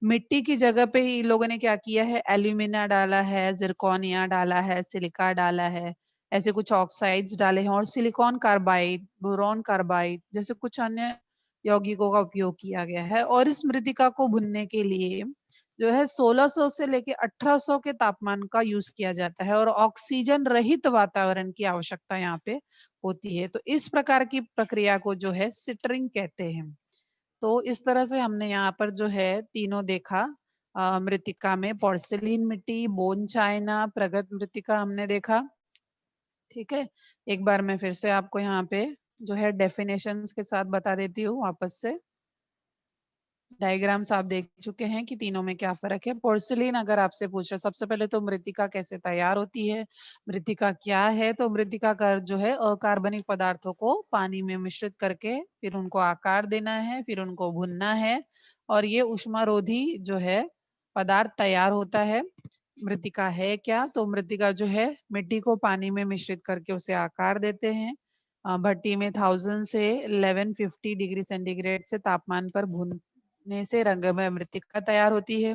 मिट्टी की जगह पे ही इन लोगों ने क्या किया है, एल्यूमिना डाला है, जिरकोनिया डाला है, सिलिका डाला है, ऐसे कुछ ऑक्साइड्स डाले हैं, और सिलिकॉन कार्बाइड, बोरॉन कार्बाइड जैसे कुछ अन्य यौगिकों का उपयोग किया गया है। और इस मृतिका को भुनने के लिए जो है 1600 से लेके 1800 के तापमान का यूज किया जाता है, और ऑक्सीजन रहित वातावरण की आवश्यकता यहाँ पे होती है। तो इस प्रकार की प्रक्रिया को जो है सिटरिंग कहते हैं। तो इस तरह से हमने यहाँ पर जो है तीनों देखा, मृतिका में पोर्सिलिन मिट्टी, बोन चाइना, प्रगत मृतिका हमने देखा। ठीक है, एक बार मैं फिर से आपको यहाँ पे जो है डेफिनेशंस के साथ बता देती हूँ वापस से। डायग्राम्स आप देख चुके हैं कि तीनों में क्या फर्क है। पोर्सिलिन अगर आपसे पूछ रहे, सबसे पहले तो मृतिका कैसे तैयार होती है, मृतिका क्या है, तो मृतिका का जो है अकार्बनिक पदार्थों को पानी में मिश्रित करके फिर उनको आकार देना है, फिर उनको भुनना है, और ये उष्मारोधी जो है पदार्थ तैयार होता है। मृतिका है क्या, तो मृतिका जो है मिट्टी को पानी में मिश्रित करके उसे आकार देते हैं, भट्टी में 1000 से 1150 डिग्री सेंटीग्रेड से तापमान पर भूनने से रंगमय मृतिका तैयार होती है।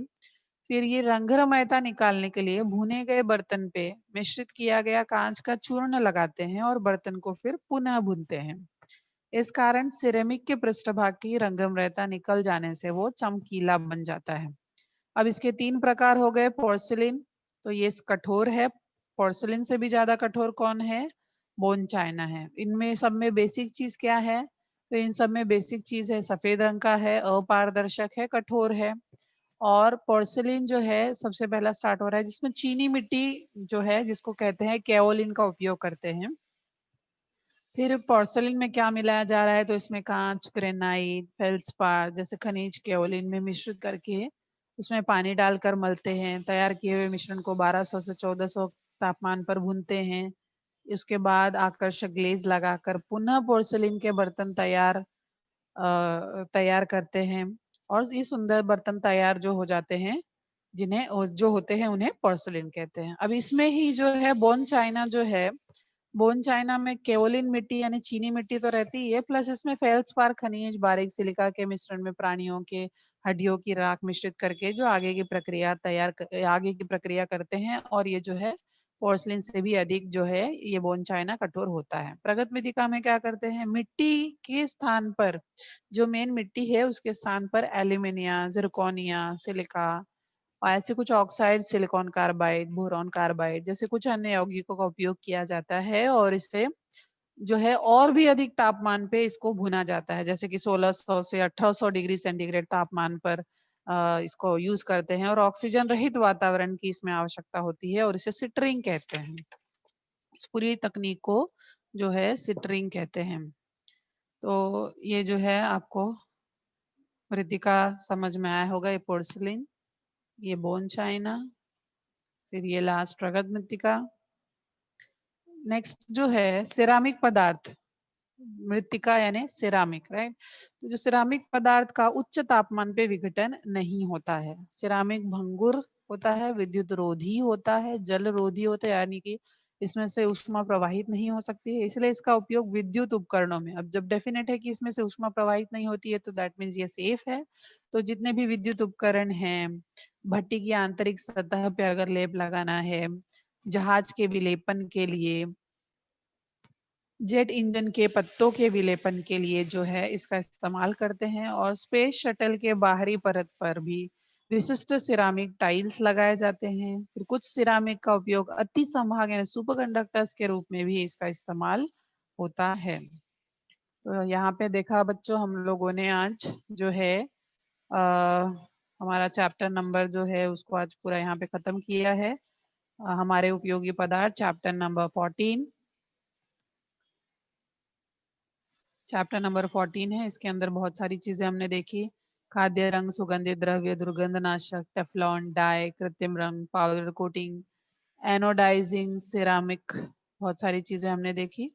फिर ये रंगमयता निकालने के लिए भुने गए बर्तन पे मिश्रित किया गया कांच का चूर्ण लगाते हैं और बर्तन को फिर पुनः भूनते हैं। इस कारण सिरेमिक के पृष्ठभाग की रंगमयता निकल जाने से वो चमकीला बन जाता है। अब इसके 3 प्रकार हो गए। पोर्सिलिन, तो ये कठोर है, पोर्सिलिन से भी ज्यादा कठोर कौन है, बोन चाइना है। इनमें सब में बेसिक चीज क्या है, तो इन सब में बेसिक चीज है सफेद रंग का है, अपारदर्शक है, कठोर है। और पोर्सिलिन जो है सबसे पहला स्टार्ट हो रहा है जिसमें चीनी मिट्टी जो है जिसको कहते हैं केओलिन का उपयोग करते हैं। फिर पोर्सिलिन में क्या मिलाया जा रहा है, तो इसमें कांच, ग्रेनाइट, फेल्सपार जैसे खनिज केओलिन में मिश्रित करके उसमें पानी डालकर मलते हैं। तैयार किए हुए मिश्रण को 1200 से 1400 तापमान पर भूनते हैं। उसके बाद आकर्षक ग्लेज लगाकर पुनः पोर्सिलिन के बर्तन तैयार करते हैं, और ये सुंदर बर्तन तैयार जो हो जाते हैं, जिन्हें जो होते हैं उन्हें पोर्सिलिन कहते हैं। अब इसमें ही जो है बोन चाइना जो है, बोन चाइना में केओलिन मिट्टी यानी चीनी मिट्टी तो रहती ही है, प्लस इसमें फेल्सपार खनिज, बारीक सिलिका के मिश्रण में प्राणियों के हड्डियों की राख मिश्रित करके जो आगे की प्रक्रिया करते हैं, और ये जो है पोर्सलिन से भी अधिक जो है ये बोन चाइना कठोर होता है। प्रगत मृत्तिका में क्या करते हैं, मिट्टी के स्थान पर जो मेन मिट्टी है उसके स्थान पर एल्यूमिनिया, जिरकोनिया, सिलिका और ऐसे कुछ oxide, silicon carbide, boron carbide जैसे कुछ अन्य यौगिकों का उपयोग किया जाता है, और इससे जो है और भी अधिक तापमान पे इसको भुना जाता है, जैसे कि 1600 से 1800 डिग्री सेंटीग्रेड तापमान पर इसको यूज करते हैं, और ऑक्सीजन रहित वातावरण की इसमें आवश्यकता होती है, और इसे सिटरिंग कहते हैं। इस पूरी तकनीक को जो है सिटरिंग कहते हैं। तो ये जो है आपको मृतिका समझ में आया होगा, ये पोर्सिलिन, ये बोन चाइना, फिर ये लास्ट प्रगत मृतिका। नेक्स्ट जो है सिरामिक पदार्थ, मृतिका यानी सिरामिक, राइट। तो जो सिरामिक पदार्थ का उच्च तापमान पे विघटन नहीं होता है। सिरामिक भंगुर होता है, विद्युत रोधी होता है, जल रोधी होता है, यानी कि इसमें से ऊष्मा प्रवाहित नहीं हो सकती है, इसलिए इसका उपयोग विद्युत उपकरणों में। अब जब डेफिनेट है कि इसमें से ऊष्मा प्रवाहित नहीं होती है तो दैट मीन्स ये सेफ है। तो जितने भी विद्युत उपकरण हैं, भट्टी की आंतरिक सतह पे अगर लेप लगाना है, जहाज के विलेपन के लिए, जेट इंजन के पत्तों के विलेपन के लिए जो है इसका इस्तेमाल करते हैं। और स्पेस शटल के बाहरी परत पर भी विशिष्ट सिरामिक टाइल्स लगाए जाते हैं। फिर कुछ सिरामिक का उपयोग अति संभाग यानी सुपर कंडक्टर्स के रूप में भी इसका इस्तेमाल होता है। तो यहाँ पे देखा बच्चों हम लोगों ने आज जो है हमारा चैप्टर नंबर जो है उसको आज पूरा यहाँ पे खत्म किया है। हमारे उपयोगी पदार्थ चैप्टर नंबर 14, चैप्टर नंबर 14 है। इसके अंदर बहुत सारी चीजें हमने देखी। खाद्य रंग, सुगंधित द्रव्य, दुर्गंधनाशक, टेफ्लॉन, डाई, कृत्रिम रंग, पाउडर कोटिंग, एनोडाइजिंग, सिरामिक, बहुत सारी चीजें हमने देखी।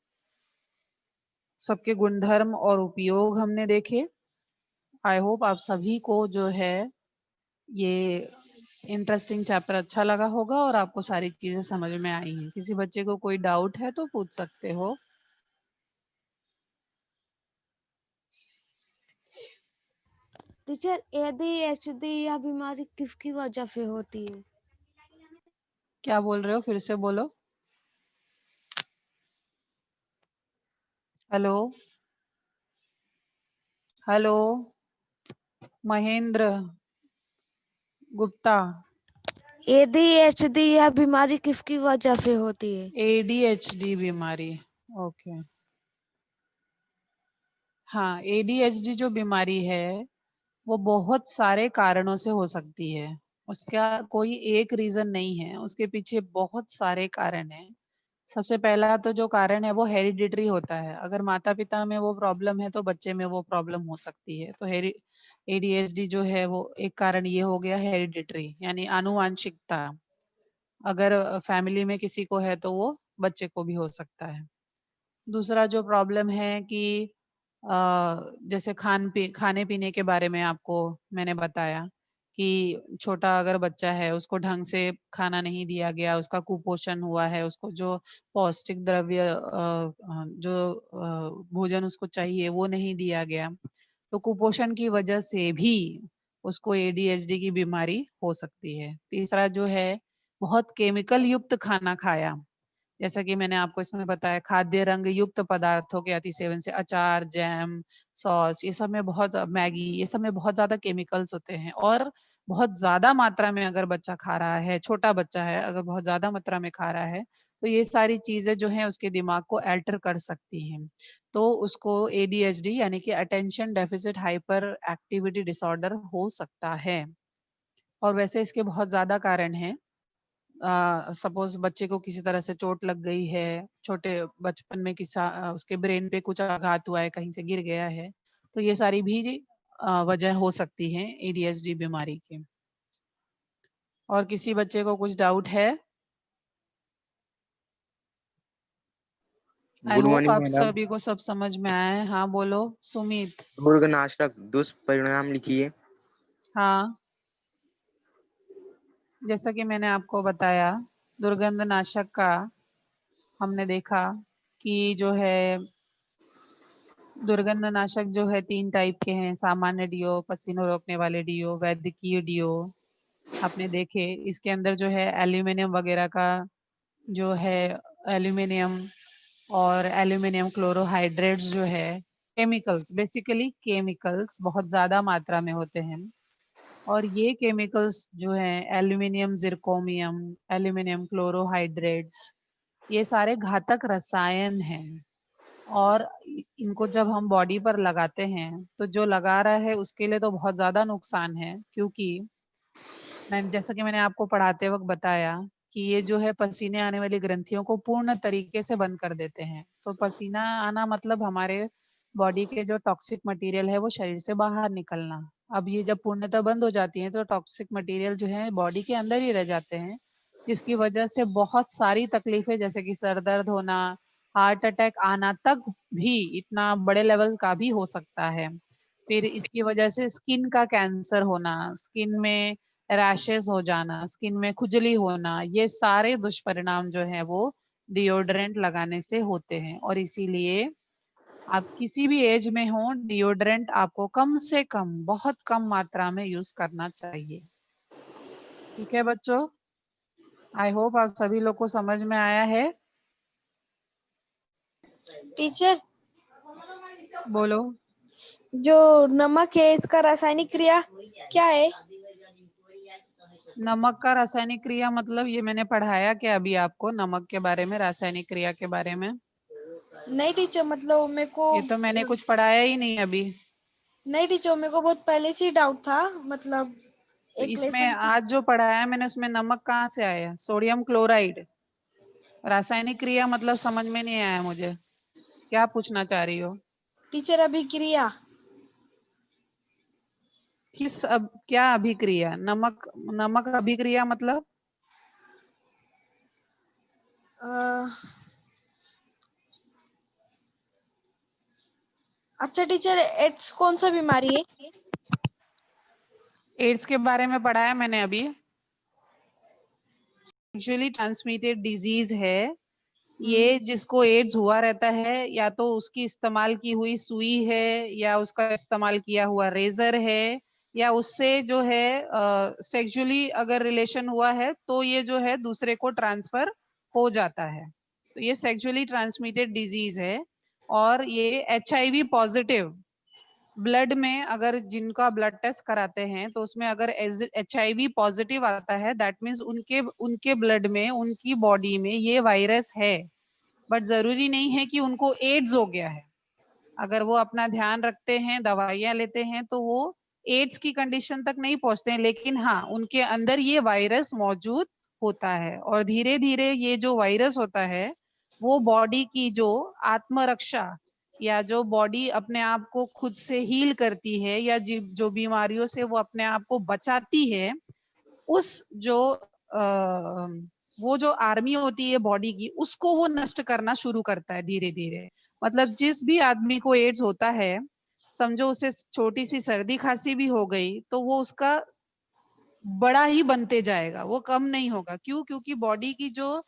सबके गुणधर्म और उपयोग हमने देखे। आई होप आप सभी को जो है ये इंटरेस्टिंग चैप्टर अच्छा लगा होगा और आपको सारी चीजें समझ में आई हैं। किसी बच्चे को कोई डाउट है तो पूछ सकते हो। टीचर, ADHD यह बीमारी किसकी वजह से होती है? क्या बोल रहे हो, फिर से बोलो। Hello hello Mahendra Gupta. ADHD यह बीमारी किसकी वजह से होती है? ADHD बीमारी, ओके। हाँ, ADHD जो बीमारी है वो बहुत सारे कारणों से हो सकती है। उसका कोई एक रीजन नहीं है, उसके पीछे बहुत सारे कारण हैं। सबसे पहला तो जो कारण है वो हेरिडिटरी होता है। अगर माता पिता में वो प्रॉब्लम है तो बच्चे में वो प्रॉब्लम हो सकती है। तो ADHD जो है वो एक कारण ये हो गया हेरिडिटरी यानी आनुवांशिकता। अगर फैमिली में किसी को है तो वो बच्चे को भी हो सकता है। दूसरा जो प्रॉब्लम है कि जैसे खाने पीने के बारे में आपको मैंने बताया कि छोटा अगर बच्चा है उसको ढंग से खाना नहीं दिया गया, उसका कुपोषण हुआ है, उसको जो पौष्टिक द्रव्य जो भोजन उसको चाहिए वो नहीं दिया गया, तो कुपोषण की वजह से भी उसको ADHD की बीमारी हो सकती है। तीसरा जो है बहुत केमिकल युक्त खाना खाया, जैसा कि मैंने आपको इसमें बताया खाद्य रंग युक्त पदार्थों के अति सेवन से अचार, जैम, सॉस, ये सब में बहुत मैगी, ये सब में बहुत ज्यादा केमिकल्स होते हैं। और बहुत ज्यादा मात्रा में अगर बच्चा खा रहा है, छोटा बच्चा है अगर बहुत ज्यादा मात्रा में खा रहा है तो ये सारी चीजें जो है उसके दिमाग को अल्टर कर सकती हैं। तो उसको ADHD यानी कि attention deficit hyper activity disorder हो सकता है। और वैसे इसके बहुत ज्यादा कारण हैं। सपोज बच्चे को किसी तरह से चोट लग गई है, छोटे बचपन में उसके ब्रेन पे कुछ आघात हुआ है, कहीं से गिर गया है, तो ये सारी भी वजह हो सकती है ADHD बीमारी की। और किसी बच्चे को कुछ डाउट है? आई गुड होप मॉर्निंग आप मैडम। सभी को सब समझ में आया है। हाँ बोलो सुमित। दुर्गनाशक दुष्परिणाम लिखिए। हाँ, जैसा कि मैंने आपको बताया दुर्गंधनाशक का हमने देखा कि जो है दुर्गंधनाशक जो है 3 टाइप के हैं। सामान्य डीओ, पसीनों रोकने वाले डीओ, वैद्यकीय डीओ आपने देखे। इसके अंदर जो है एल्यूमिनियम वगैरह का जो है एल्यूमिनियम और एल्यूमिनियम क्लोरोहाइड्रेट्स जो है केमिकल्स, बेसिकली केमिकल्स बहुत ज्यादा मात्रा में होते हैं। और ये केमिकल्स जो है एल्यूमिनियम जिरकोमियम, एल्यूमिनियम क्लोरोहाइड्रेट्स, ये सारे घातक रसायन हैं। और इनको जब हम बॉडी पर लगाते हैं तो जो लगा रहा है उसके लिए तो बहुत ज्यादा नुकसान है, क्योंकि जैसा कि मैंने आपको पढ़ाते वक्त बताया कि ये जो है पसीने आने वाली ग्रंथियों को पूर्ण तरीके से बंद कर देते हैं। तो पसीना आना मतलब हमारे बॉडी के जो टॉक्सिक मटेरियल है वो शरीर से बाहर निकलना। अब ये जब पूर्णतः बंद हो जाती है तो टॉक्सिक मटेरियल जो है बॉडी के अंदर ही रह जाते हैं, जिसकी वजह से बहुत सारी तकलीफें जैसे कि सर दर्द होना, हार्ट अटैक आना तक भी इतना बड़े लेवल का भी हो सकता है। फिर इसकी वजह से स्किन का कैंसर होना, स्किन में रैशेस हो जाना, स्किन में खुजली होना, ये सारे दुष्परिणाम जो है वो डिओड्रेंट लगाने से होते हैं। और इसीलिए आप किसी भी एज में हो डिओड्रेंट आपको कम से कम बहुत कम मात्रा में यूज करना चाहिए। ठीक है बच्चों? आई होप आप सभी लोग को समझ में आया है। टीचर, बोलो। जो नमक है इसका रासायनिक क्रिया क्या है? नमक का रासायनिक क्रिया मतलब ये मैंने पढ़ाया क्या अभी आपको नमक के बारे में, रासायनिक क्रिया के बारे में? नहीं टीचर, मतलब मेरे को ये तो मैंने कुछ पढ़ाया ही नहीं अभी। नहीं टीचर, मेरे को बहुत पहले से ही डाउट था, मतलब तो एक इसमें लेसन। आज जो पढ़ाया मैंने उसमें नमक कहाँ से आया? Sodium chloride. रासायनिक क्रिया मतलब समझ में नहीं आया मुझे, क्या पूछना चाह रही हो? टीचर अभिक्रिया। किस क्या अभिक्रिया? नमक नमक अभिक्रिया मतलब? अच्छा टीचर, एड्स कौन सा बीमारी है? एड्स के बारे में पढ़ाया मैंने अभी। सेक्सुअली ट्रांसमिटेड डिजीज है ये, जिसको एड्स हुआ रहता है या तो उसकी इस्तेमाल की हुई सुई है या उसका इस्तेमाल किया हुआ रेजर है या उससे जो है सेक्सुअली अगर रिलेशन हुआ है तो ये जो है दूसरे को ट्रांसफर हो जाता है। तो ये सेक्सुअली ट्रांसमिटेड डिजीज है और ये HIV पॉजिटिव ब्लड में अगर जिनका ब्लड टेस्ट कराते हैं तो उसमें अगर HIV पॉजिटिव आता है दैट मीन्स उनके उनके ब्लड में उनकी बॉडी में ये वायरस है। बट जरूरी नहीं है कि उनको एड्स हो गया है। अगर वो अपना ध्यान रखते हैं, दवाइयां लेते हैं तो वो एड्स की कंडीशन तक नहीं पहुंचते हैं, लेकिन हाँ उनके अंदर ये वायरस मौजूद होता है और धीरे धीरे ये जो वायरस होता है वो बॉडी की जो आत्मरक्षा या जो बॉडी अपने आप को खुद से हील करती है या जो बीमारियों से वो अपने आप को बचाती है, उस जो वो जो आर्मी होती है बॉडी की उसको वो नष्ट करना शुरू करता है धीरे धीरे। मतलब जिस भी आदमी को एड्स होता है, समझो उसे छोटी सी सर्दी खांसी भी हो गई तो वो उसका बड़ा ही बनते जाएगा, वो कम नहीं होगा। क्यों? क्योंकि बॉडी की जो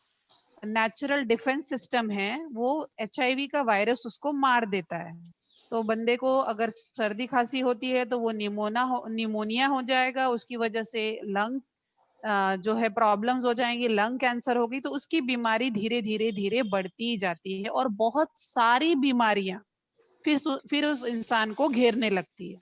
नेचुरल डिफेंस सिस्टम है वो HIV का वायरस उसको मार देता है। तो बंदे को अगर सर्दी खांसी होती है तो वो निमोनिया हो जाएगा, उसकी वजह से लंग जो है प्रॉब्लम्स हो जाएंगी, लंग कैंसर होगी, तो उसकी बीमारी धीरे धीरे धीरे बढ़ती जाती है और बहुत सारी बीमारियां फिर उस इंसान को घेरने लगती है।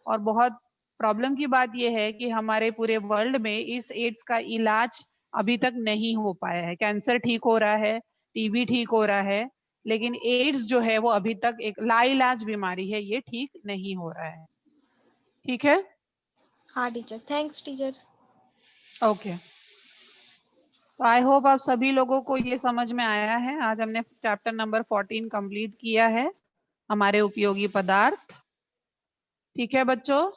और बहुत प्रॉब्लम की बात यह है कि हमारे पूरे वर्ल्ड में इस एड्स का इलाज अभी तक नहीं हो पाया है। कैंसर ठीक हो रहा है, TB ठीक हो रहा है, लेकिन एड्स जो है वो अभी तक एक लाइलाज बीमारी है, ये ठीक नहीं हो रहा है। ठीक है? हाँ टीचर, थैंक्स टीचर। ओके। तो आई होप आप सभी लोगों को ये समझ में आया है। आज हमने चैप्टर नंबर 14 कंप्लीट किया है, हमारे उपयोगी पदार्थ। ठीक है बच्चों?